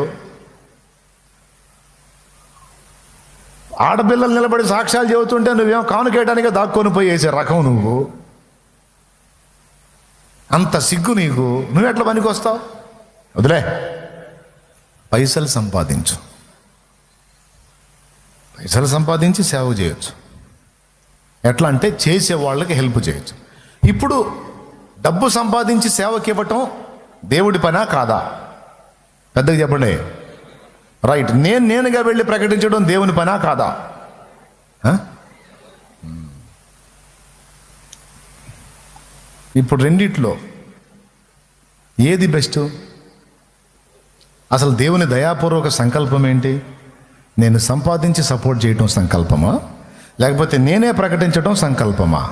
ఆడపిల్లలు నిలబడి సాక్ష్యాలు చెబుతుంటే నువ్వేమో కానుకేయడానికే దాక్కొని పోయేసే రకం నువ్వు. అంత సిగ్గు నీకు, నువ్వెట్లా పనికి వస్తావు? వదిలే, పైసలు సంపాదించి సేవ చేయొచ్చు. ఎట్లా అంటే చేసే వాళ్ళకి హెల్ప్ చేయొచ్చు. ఇప్పుడు డబ్బు సంపాదించి సేవకి ఇవ్వటం దేవుడి పనా కాదా? పెద్దగా చెప్పండి. రైట్, నేనుగా వెళ్ళి ప్రకటించడం దేవుని పనా కాదా? ఇప్పుడు రెండిట్లో ఏది బెస్ట్? అసలు దేవుని దయాపూర్వక సంకల్పం ఏంటి? నేను సంపాదించి సపోర్ట్ చేయటం సంకల్పమా, లేకపోతే నేనే ప్రకటించడం సంకల్పమా?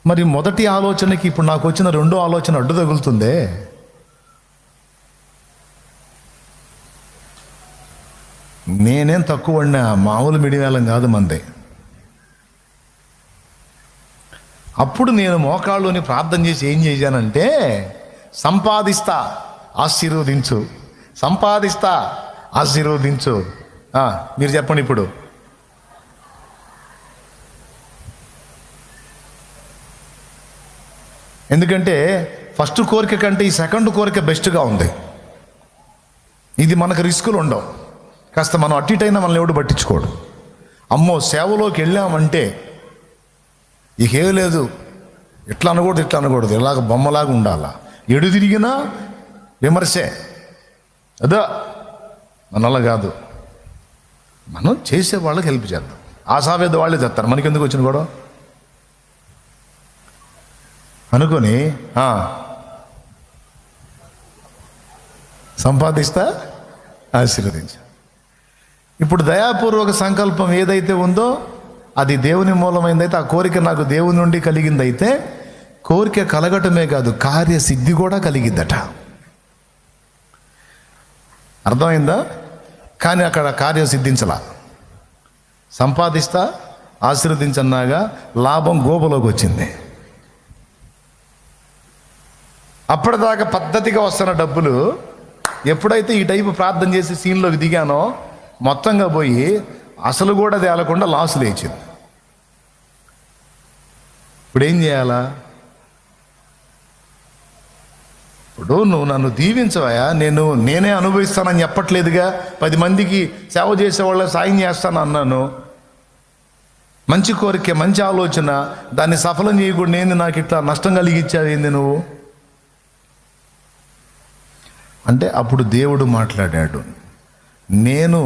మరి మొదటి ఆలోచనకి ఇప్పుడు నాకు వచ్చిన రెండో ఆలోచన అడ్డు తగులుతుందే. నేనేం తక్కువ వాడినా, మామూలు మిడివేళం కాదు మందే. అప్పుడు నేను మోకాళ్ళుని ప్రార్థన చేసి ఏం చేశానంటే, సంపాదిస్తా ఆశీర్వదించు, సంపాదిస్తా ఆశీర్వదించు. మీరు చెప్పండి ఇప్పుడు. ఎందుకంటే ఫస్ట్ కోరిక కంటే ఈ సెకండ్ కోరిక బెస్ట్గా ఉంది. ఇది మనకు రిస్కులు ఉండవు, కాస్త మనం అటు ఇటైనా మనల్ని ఎవడు పట్టించుకోడు. అమ్మో, సేవలోకి వెళ్ళామంటే ఇకేం లేదు, ఇట్లా అనకూడదు, ఇలాగ బొమ్మలాగా ఉండాలా, ఎడు తిరిగినా విమర్శే. అదో మనలా కాదు, మనం చేసే వాళ్ళకి హెల్ప్ చేద్దాం. ఆశావేద వాళ్ళే చేస్తారు, మనకెందుకు వచ్చిన గొడవ అనుకొని సంపాదిస్తా ఆశీర్వదించు. ఇప్పుడు దయాపూర్వక సంకల్పం ఏదైతే ఉందో అది దేవుని మూలమైందైతే, ఆ కోరిక నాకు దేవుని నుండి కలిగిందైతే, కోరిక కలగటమే కాదు కార్యసిద్ధి కూడా కలిగిద్దట. అర్థమైందా? కానీ అక్కడ కార్యం సిద్ధించలా. సంపాదిస్తా ఆశీర్వదించన్నాగా లాభం గోబలోకి వచ్చింది. అప్పటిదాకా పద్ధతిగా వస్తున్న డబ్బులు ఎప్పుడైతే ఈ టైపు ప్రార్థన చేసి సీన్లోకి దిగానో మొత్తంగా పోయి అసలు కూడా తేలకుండా లాసు లేచింది. ఇప్పుడు ఏం చేయాలా? ఇప్పుడు నువ్వు నన్ను దీవించవయా, నేనే అనుభవిస్తానని చెప్పట్లేదుగా, 10 మందికి సేవ చేసేవాళ్ళ సాయం చేస్తాను అన్నాను. మంచి కోరిక, మంచి ఆలోచన, దాన్ని సఫలం చేయకూడదు ఏంది, నాకు ఇట్లా నష్టం కలిగించావు ఏంది నువ్వు అంటే, అప్పుడు దేవుడు మాట్లాడాడు, నేను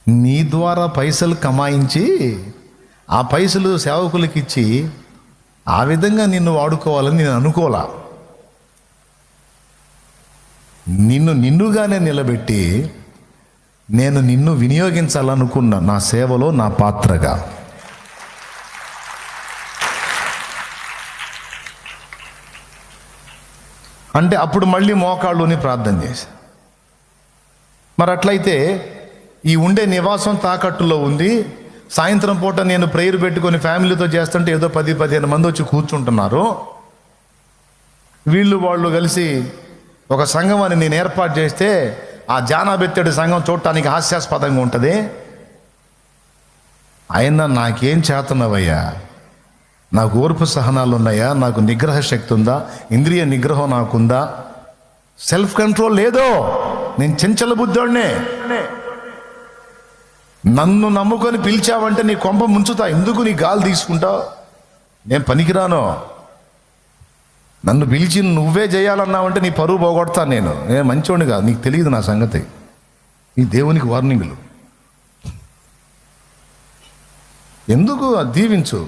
నీ ద్వారా పైసలు కమాయించి ఆ పైసలు సేవకులకి ఇచ్చి ఆ విధంగా నిన్ను వాడుకోవాలని నేను అనుకోలా. నిన్నుగానే నిలబెట్టి నేను నిన్ను వినియోగించాలనుకున్న నా సేవలో నా పాత్రగా. అంటే అప్పుడు మళ్ళీ మోకాళ్ళుని ప్రార్థన చేశా. మరి అట్లయితే ఈ ఉండే నివాసం తాకట్టులో ఉంది. సాయంత్రం పూట నేను ప్రేయర్ పెట్టుకొని ఫ్యామిలీతో చేస్తుంటే ఏదో 10-15 మంది వచ్చి కూర్చుంటున్నారు. వాళ్ళు కలిసి ఒక సంఘం అని నేను ఏర్పాటు చేస్తే ఆ జానాబెత్తడి సంఘం చూడటానికి హాస్యాస్పదంగా ఉంటుంది. అయినా నాకేం చేతనవయ్యా? నాకు ఓర్పు సహనాలు ఉన్నాయా? నాకు నిగ్రహ శక్తి ఉందా? ఇంద్రియ నిగ్రహం నాకుందా? సెల్ఫ్ కంట్రోల్ లేదో? నేను చెంచల బుద్ధోడ్నే. నన్ను నమ్ముకొని పిలిచావంటే నీ కొంప ముంచుతా. ఎందుకు నీ గాలి తీసుకుంటావు? నేను పనికిరాను. నన్ను పిలిచి నువ్వే చేయాలన్నావంటే నీ పరువు పోగొడతాను. నేను మంచోడిని కాదు, నీకు తెలియదు నా సంగతి. ఈ దేవునికి వార్నింగులు ఎందుకు? దీవించు,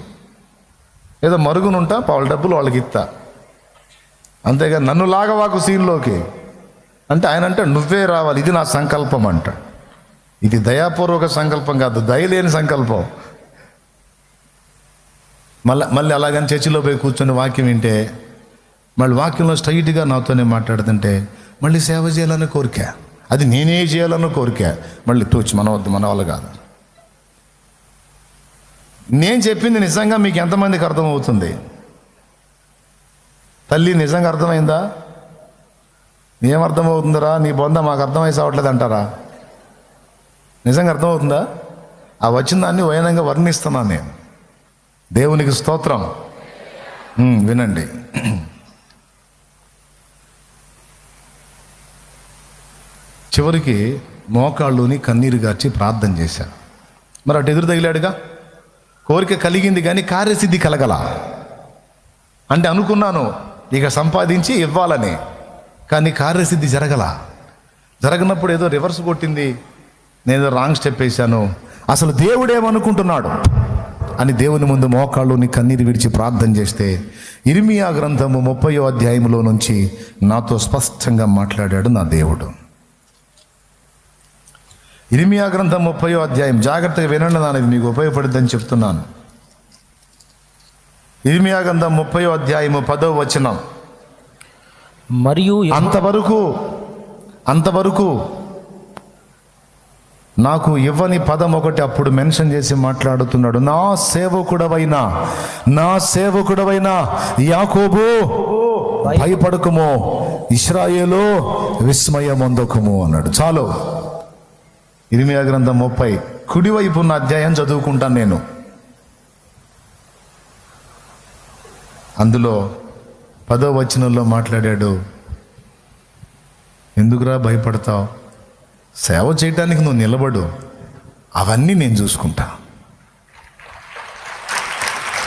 ఏదో మరుగునుంటా, వాళ్ళ డబ్బులు వాళ్ళకి ఇస్తా, అంతేగా నన్ను లాగవాకు సీన్లోకి అంటే ఆయన అంటే నువ్వే రావాలి, ఇది నా సంకల్పం అంట. ఇది దయాపూర్వక సంకల్పం కాదు, దయలేని సంకల్పం. మళ్ళీ అలాగని చర్చిలో పోయి కూర్చొని వాక్యం వింటే మళ్ళీ వాక్యంలో స్ట్రైట్గా నాతోనే మాట్లాడుతుంటే మళ్ళీ సేవ చేయాలని కోరిక, అది నేనే చేయాలన్న కోరిక. మళ్ళీ తూచి మన వల్ల కాదు. నేను చెప్పింది నిజంగా మీకు ఎంతమందికి అర్థమవుతుంది? తల్లి నిజంగా అర్థమైందా? ఏమర్థమవుతుందిరా నీ బొంద, మాకు అర్థమై సావట్లేదు అంటారా? నిజంగా అర్థమవుతుందా? ఆ వచ్చిన దాన్ని వైనంగా వర్ణిస్తున్నాను నేను. దేవునికి స్తోత్రం. వినండి. చివరికి మోకాళ్ళుని కన్నీరు గార్చి ప్రార్థన చేశాను. మరి అటు ఎదురు తగిలాడుగా. కోరిక కలిగింది కానీ కార్యసిద్ధి కలగల. అంటే అనుకున్నాను ఇక సంపాదించి ఇవ్వాలని, కానీ కార్యసిద్ధి జరగనప్పుడు ఏదో రివర్స్ కొట్టింది. నేను రాంగ్ స్టెప్ వేశాను. అసలు దేవుడేమనుకుంటున్నాడు అని దేవుని ముందు మోకాళ్ళుని కన్నీరు విడిచి ప్రార్థన చేస్తే ఇర్మియా గ్రంథము 30వ అధ్యాయంలో నుంచి నాతో స్పష్టంగా మాట్లాడాడు నా దేవుడు. ఇర్మియా గ్రంథం 30వ అధ్యాయం, జాగ్రత్తగా వినండి, నాది మీకు ఉపయోగపడుద్దని చెప్తున్నాను. ఇర్మియా గ్రంథం 30వ అధ్యాయము 10వ వచనం. మరియు అంతవరకు నాకు ఇవ్వని పదం ఒకటి అప్పుడు మెన్షన్ చేసి మాట్లాడుతున్నాడు. నా సేవకుడవైన యాకోబు భయపడకుమో, ఇశ్రాయేలు విస్మయమొందకుము అన్నాడు. చాలు. ఇర్మియా గ్రంథం 30 కుడివైపు ఉన్న అధ్యాయం చదువుకుంటాను నేను. అందులో 10వ వచనంలో మాట్లాడాడు, ఎందుకురా భయపడతావు? సేవ చేయటానికి నువ్వు నిలబడు, అవన్నీ నేను చూసుకుంటా.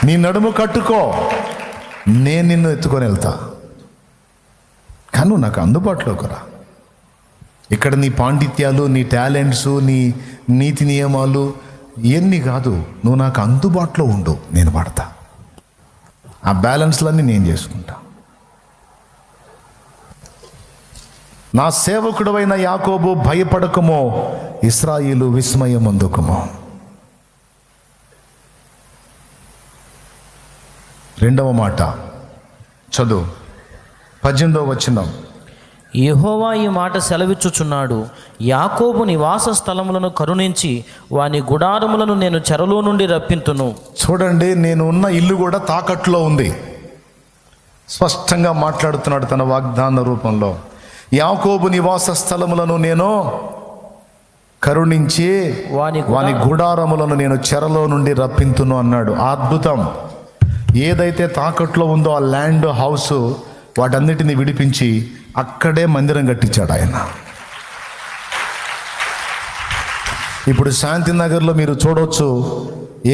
నీ నడుము కట్టుకో, నేను నిన్ను ఎత్తుకొని వెళ్తా. కానీ నువ్వు నాకు అందుబాటులోకి రా. ఇక్కడ నీ పాండిత్యాలు, నీ టాలెంట్స్, నీ నీతి నియమాలు ఇవన్నీ కాదు, నువ్వు నాకు అందుబాటులో ఉండు, నేను పడతా. ఆ బ్యాలెన్స్లన్నీ నేను చేసుకుంటా. నా సేవకుడవైన యాకోబు భయపడకమో, ఇశ్రాయేలు విస్మయమొందకుమో. రెండవ మాట చదువు, 18వ వచనం. యెహోవా ఈ మాట సెలవిచ్చుచున్నాడు, యాకోబు నివాస స్థలములను కరుణించి వాని గుడారములను నేను చెరలో నుండి రప్పింతును. చూడండి, నేను ఉన్న ఇల్లు కూడా తాకట్టులో ఉంది. స్పష్టంగా మాట్లాడుతున్నాడు తన వాగ్దాన రూపంలో. యాకోబు నివాస స్థలములను నేను కరుణించి వాని గుడారములను నేను చెరలో నుండి రప్పింతును అన్నాడు. అద్భుతం. ఏదైతే తాకట్లో ఉందో ఆ ల్యాండ్, హౌస్, వాటన్నిటిని విడిపించి అక్కడే మందిరం కట్టించాడు ఆయన. ఇప్పుడు శాంతినగర్లో మీరు చూడవచ్చు,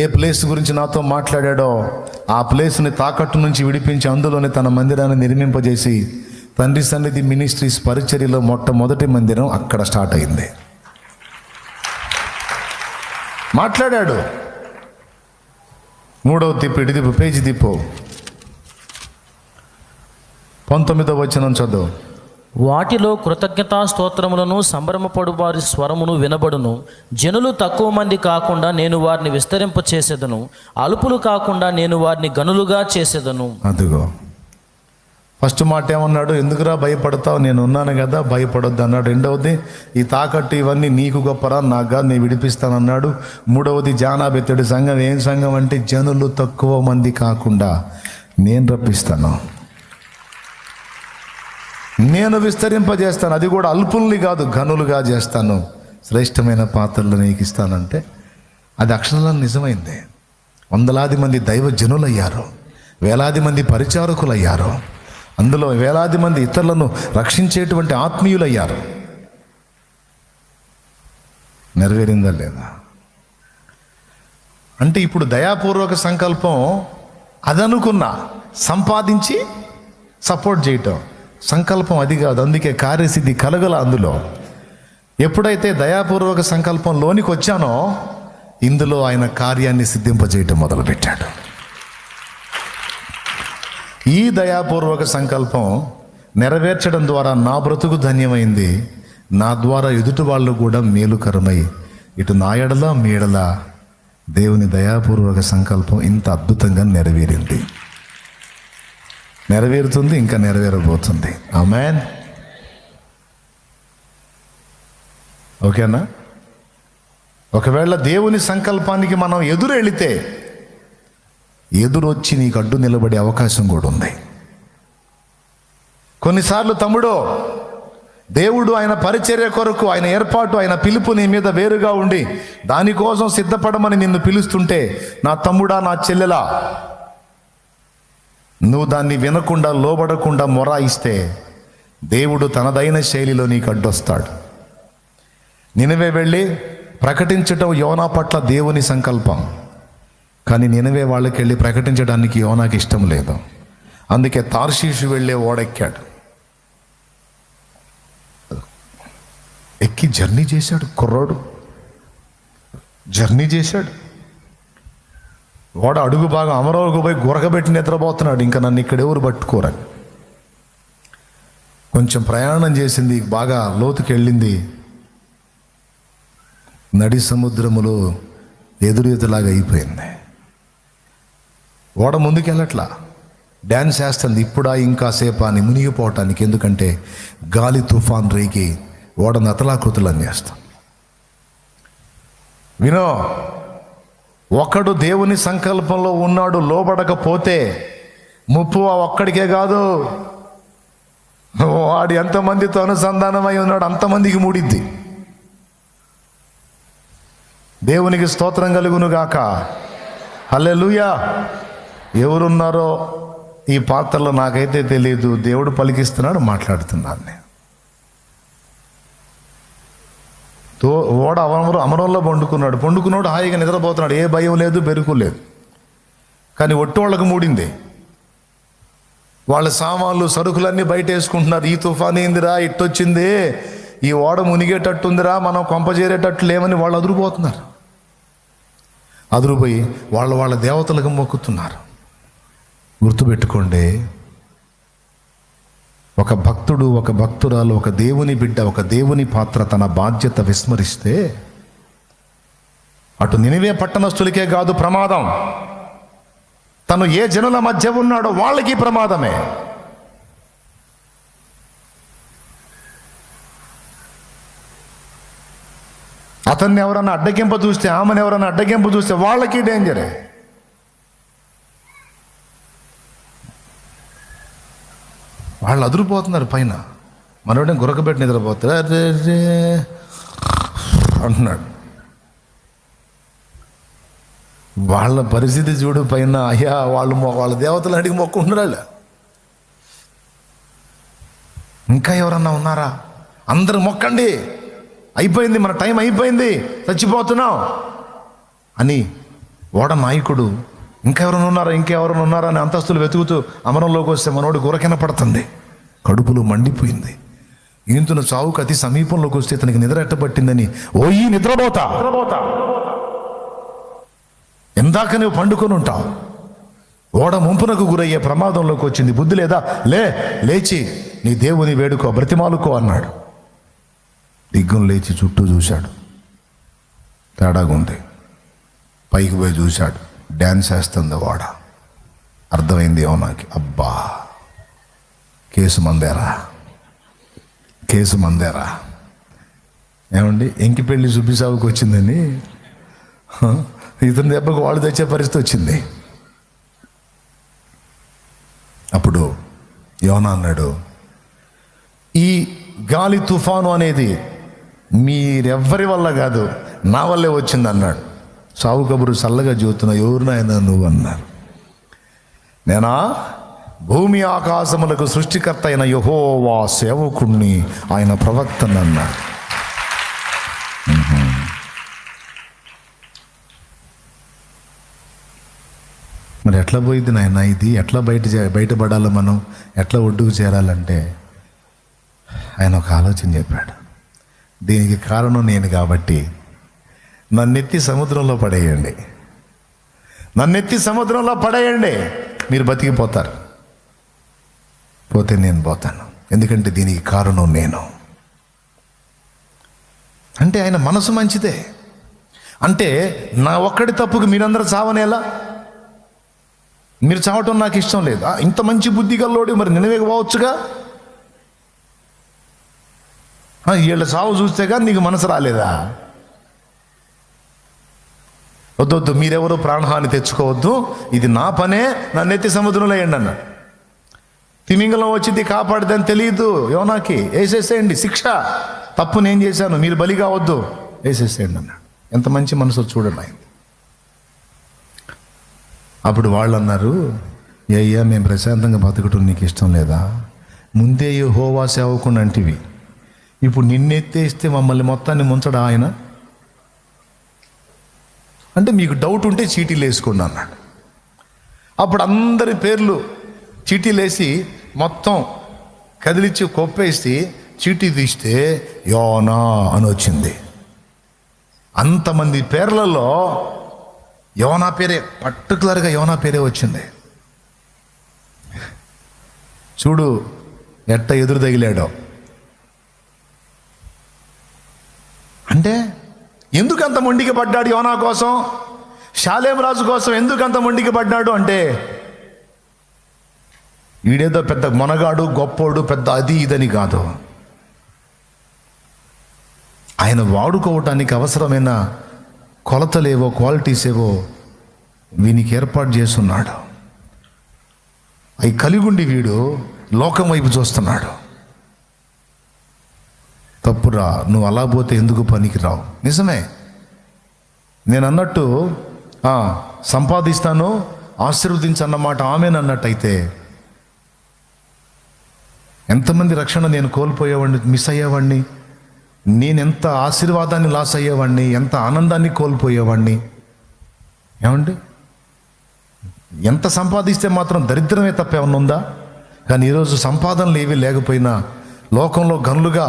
ఏ ప్లేస్ గురించి నాతో మాట్లాడాడో ఆ ప్లేస్ని తాకట్టు నుంచి విడిపించి అందులోనే తన మందిరాన్ని నిర్మింపజేసి తండ్రి సన్నిధి మినిస్ట్రీస్ పరిచర్యలో మొట్టమొదటి మందిరం అక్కడ స్టార్ట్ అయింది. మాట్లాడాడు. 3వ తిప్పు, ఇటు తిప్పు, పేజీ తిప్పు, 19వ వచనం చదువు. వాటిలో కృతజ్ఞతా స్తోత్రములను సంభ్రమపడు వారి స్వరమును వినబడును. జనులు తక్కువ మంది కాకుండా నేను వారిని విస్తరింప చేసేదను, అలుపులు కాకుండా నేను వారిని గనులుగా చేసేదను. అదిగో ఫస్ట్ మాట ఏమన్నాడు? ఎందుకురా భయపడతావు, నేను ఉన్నాను కదా, భయపడొద్దు అన్నాడు. రెండవది, ఈ తాకట్టు ఇవన్నీ నీకు గొప్పరా, నాకు నేను విడిపిస్తానన్నాడు. మూడవది, జానాబెత్తడి సంఘం. ఏం సంఘం అంటే జనులు తక్కువ మంది కాకుండా నేను రప్పిస్తాను, నేను విస్తరింపజేస్తాను, అది కూడా అల్పుల్ని కాదు ఘనులుగా చేస్తాను, శ్రేష్టమైన పాత్రలు నీకు ఇస్తానంటే అది అక్షరాలను నిజమైంది. వందలాది మంది దైవ జనులయ్యారు, వేలాది మంది పరిచారకులయ్యారు, అందులో వేలాది మంది ఇతరులను రక్షించేటువంటి ఆత్మీయులయ్యారు. నెరవేరిందా లేదా? అంటే ఇప్పుడు దయాపూర్వక సంకల్పం అదనుకున్నా సంపాదించి సపోర్ట్ చేయటం సంకల్పం అది కాదు. అందుకే కార్యసిద్ధి కలగల అందులో. ఎప్పుడైతే దయాపూర్వక సంకల్పం లోనికి వచ్చానో ఇందులో ఆయన కార్యాన్ని సిద్ధింపజేయటం మొదలుపెట్టాడు. ఈ దయాపూర్వక సంకల్పం నెరవేర్చడం ద్వారా నా బ్రతుకు ధన్యమైంది, నా ద్వారా ఎదుటి వాళ్ళు కూడా మేలుకరమై ఇటు నా ఎడల మీ ఎడల దేవుని దయాపూర్వక సంకల్పం ఇంత అద్భుతంగా నెరవేరింది, నెరవేరుతుంది, ఇంకా నెరవేరబోతుంది. ఆమేన్. ఓకేనా? ఒకవేళ దేవుని సంకల్పానికి మనం ఎదురు వెళితే ఎదురొచ్చి నీకు అడ్డు నిలబడే అవకాశం కూడా ఉంది. కొన్నిసార్లు తమ్ముడు, దేవుడు ఆయన పరిచర్య కొరకు, ఆయన ఏర్పాటు, ఆయన పిలుపు నీ మీద వేరుగా ఉండి దానికోసం సిద్ధపడమని నిన్ను పిలుస్తుంటే, నా తమ్ముడా, నా చెల్లెలా, నువ్వు దాన్ని వినకుండా లోబడకుండా మొరాయిస్తే దేవుడు తనదైన శైలిలో నీకు అడ్డొస్తాడు. నినవే వెళ్ళి ప్రకటించటం యోనా పట్ల దేవుని సంకల్పం, కానీ నినవే వాళ్ళకి వెళ్ళి ప్రకటించడానికి యోనాకి ఇష్టం లేదు. అందుకే తార్షీషు వెళ్ళే ఓడెక్కాడు. ఎక్కి జర్నీ చేశాడు కుర్రోడు, జర్నీ చేశాడు. ఓడ అడుగు బాగా అమరావతికి పోయి గురకబెట్టి నిద్రపోతున్నాడు. ఇంకా నన్ను ఇక్కడ ఎవరు పట్టుకోరని కొంచెం ప్రయాణం చేసింది, బాగా లోతుకి వెళ్ళింది. నడి సముద్రములో ఎదురెదులాగా అయిపోయింది. ఓడ ముందుకెళ్ళట్లా, డ్యాన్స్ వేస్తుంది. ఇప్పుడా ఇంకా సేపా అని మునిగిపోవటానికి. ఎందుకంటే గాలి తుఫాన్ రేగి ఓడ నతలాకృతులని చేస్తాం. వినో, ఒకడు దేవుని సంకల్పంలో ఉన్నాడు, లోబడకపోతే ముప్పు ఆ ఒక్కడికే కాదు, వాడు ఎంతమందితో అనుసంధానమై ఉన్నాడు అంతమందికి మూడిద్ది. దేవునికి స్తోత్రం కలుగును గాక. హల్లెలూయా. ఎవరున్నారో ఈ పాత్రలో నాకైతే తెలియదు, దేవుడు పలికిస్తున్నాడు, మాట్లాడుతున్నాను నేను. ఓడ అమరంలో పండుకున్నాడు హాయిగా నిద్రపోతున్నాడు, ఏ భయం లేదు, బెరుకు లేదు. కానీ ఒట్టోళ్ళకు మూడింది. వాళ్ళ సామాన్లు సరుకులన్నీ బయట వేసుకుంటున్నారు. ఈ తుఫాన్ ఏందిరా, ఇట్టొచ్చింది, ఈ ఓడ మునిగేటట్టుందిరా, మనం కొంపజేరేటట్టు లేమని వాళ్ళు అదురుపోతున్నారు. అదురుపోయి వాళ్ళ దేవతలకు మొక్కుతున్నారు. గుర్తుపెట్టుకోండి, ఒక భక్తుడు, ఒక భక్తురాలు, ఒక దేవుని బిడ్డ, ఒక దేవుని పాత్ర తన బాధ్యత విస్మరిస్తే అటు నినివే పట్టణస్థులకే కాదు ప్రమాదం, తను ఏ జనుల మధ్య ఉన్నాడో వాళ్ళకి ప్రమాదమే. అతన్ని ఎవరన్నా అడ్డగింప చూస్తే, ఆమెను ఎవరన్నా అడ్డగింప చూస్తే వాళ్ళకి డేంజరే. వాళ్ళు అదురుపోతున్నారు పైన. మనోడే గురకబెట్టి నిద్రపోతారు, అరే రే అంటున్నాడు. వాళ్ళ పరిస్థితి చూడు పైన. అయ్యా, వాళ్ళ దేవతలు అడిగి మొక్కుంటున్నారు. ఇంకా ఎవరన్నా ఉన్నారా? అందరూ మొక్కండి, అయిపోయింది, మన టైం అయిపోయింది, చచ్చిపోతున్నాం అని ఓడ నాయకుడు ఇంకెవరైనా ఉన్నారా అని అంతస్తులు వెతుకుతూ అమరంలోకి వస్తే మనోడు గురకెన పడుతుంది, కడుపులో మండిపోయింది. ఈంతున చావుకు అతి సమీపంలోకి వస్తే తనకి నిద్ర ఎట్టబట్టిందని, ఓయి నిద్రపోతా, ఎందాక నువ్వు పండుకొని ఉంటావు, ఓడ ముంపునకు గురయ్యే ప్రమాదంలోకి వచ్చింది, బుద్ధి లేదా, లేచి నీ దేవుని వేడుకో, బ్రతిమాలుకో అన్నాడు. దిగ్గును లేచి చుట్టూ చూశాడు, తేడాగా ఉంది. పైకి పోయి చూశాడు, డ్యాన్స్ వేస్తుంది ఓడ. అర్థమైంది యోనాకి, అబ్బా కేసు మందేరా. ఏమండి, ఎంకి పెళ్ళి సుబ్బిసాగుకి వచ్చిందని ఇతని దెబ్బకు వాళ్ళు తెచ్చే పరిస్థితి వచ్చింది. అప్పుడు యోనా అన్నాడు, ఈ గాలి తుఫాను అనేది మీరెవ్వరి వల్ల కాదు, నా వల్లే వచ్చింది అన్నాడు. సావు కబురు చల్లగా చూస్తున్నా, ఎవరు నాయనా నువ్వు అన్నారు. నేనా భూమి ఆకాశములకు సృష్టికర్త అయిన యెహోవా సేవకుణ్ణి, ఆయన ప్రవక్తను అన్నాడు. మరి ఎట్లా పోయింది నాయన ఇది? ఎట్లా బయటపడాలి మనం? ఎట్లా ఒడ్డుకు చేరాలంటే ఆయన ఒక ఆలోచన చెప్పాడు. దీనికి కారణం నేను కాబట్టి నన్నెత్తి సముద్రంలో పడేయండి, మీరు బతికిపోతారు. పోతే నేను పోతాను, ఎందుకంటే దీనికి కారణం నేను. అంటే ఆయన మనసు మంచిదే. అంటే నా ఒక్కడి తప్పుకు మీరందరూ చావనేలా? మీరు చావటం నాకు ఇష్టం లేదు. ఇంత మంచి బుద్ధి గల్లోడు మరి నినవేకి పోవచ్చుగా. వీళ్ళ చావు చూస్తేగా నీకు మనసు రాలేదా? వద్దొద్దు, మీరెవరు ప్రాణహాని తెచ్చుకోవద్దు, ఇది నా పనే, నన్ను ఎత్తి సముద్రంలో వేయండి అన్నాడు. తిమింగలం వచ్చింది కాపాడిదని తెలియదు యోనాకి, వేసేసేయండి, శిక్ష, తప్పు నేను చేశాను, మీరు బలి కావద్దు, వేసేసేయండి అన్నాడు. ఎంత మంచి మనసు చూడండి ఆయన. అప్పుడు వాళ్ళు అన్నారు, అయ్యా మేము ప్రశాంతంగా బతకటం నీకు ఇష్టం లేదా? ముందే యెహోవా సేవకుని అంటివి, ఇప్పుడు నిన్నెత్తేస్తే మమ్మల్ని మొత్తాన్ని ముంచడా ఆయన? అంటే మీకు డౌట్ ఉంటే చీటీలు వేసుకోండి అన్నాడు. అప్పుడు అందరి పేర్లు చీటీలు వేసి మొత్తం కదిలిచ్చి కొప్పేసి చీటీ తీస్తే యోనా అని వచ్చింది. అంతమంది పేర్లలో యోనా పేరే, పర్టికులర్గా యోనా పేరే వచ్చింది. చూడు ఎట్ట ఎదురు తగిలాడో. అంటే ఎందుకు అంత మొండికి పడ్డాడు యోనా కోసం? షాలేం రాజు కోసం ఎందుకు అంత మొండికి పడ్డాడు అంటే, వీడేదో పెద్ద మొనగాడు, గొప్పోడు, పెద్ద అది ఇదని కాదు. ఆయన వాడుకోవటానికి అవసరమైన కొలతలేవో, క్వాలిటీస్ ఏవో వీనికి ఏర్పాటు చేస్తున్నాడు. అవి కలిగుండి వీడు లోకం వైపు చూస్తున్నాడు. తప్పురా, నువ్వు అలా పోతే ఎందుకు పనికిరావు. నిజమే, నేను అన్నట్టు సంపాదిస్తాను, ఆశీర్వదించన్నమాట ఆమెనన్నట్టయితే ఎంతమంది రక్షణ నేను కోల్పోయేవాడిని, మిస్ అయ్యేవాడిని. నేనెంత ఆశీర్వాదాన్ని లాస్ అయ్యేవాడిని, ఎంత ఆనందాన్ని కోల్పోయేవాడిని. ఏమండి, ఎంత సంపాదిస్తే మాత్రం దరిద్రమే తప్ప ఏమన్నా ఉందా? కానీ ఈరోజు సంపాదనలు ఏవి లేకపోయినా, లోకంలో గనులుగా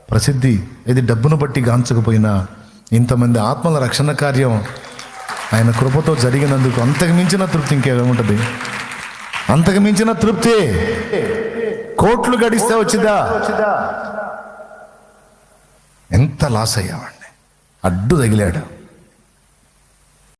ప్రసిద్ధి ఇది డబ్బును బట్టి గాంచకపోయినా, ఇంతమంది ఆత్మల రక్షణ కార్యం ఆయన కృపతో జరిగినందుకు అంతకు మించిన తృప్తి ఇంకేముంటుంది? అంతకు మించిన తృప్తి కోట్లు గడిస్తే వచ్చిందా? ఎంత లాస్ అయ్యావాడిని, అడ్డు తగిలాడు.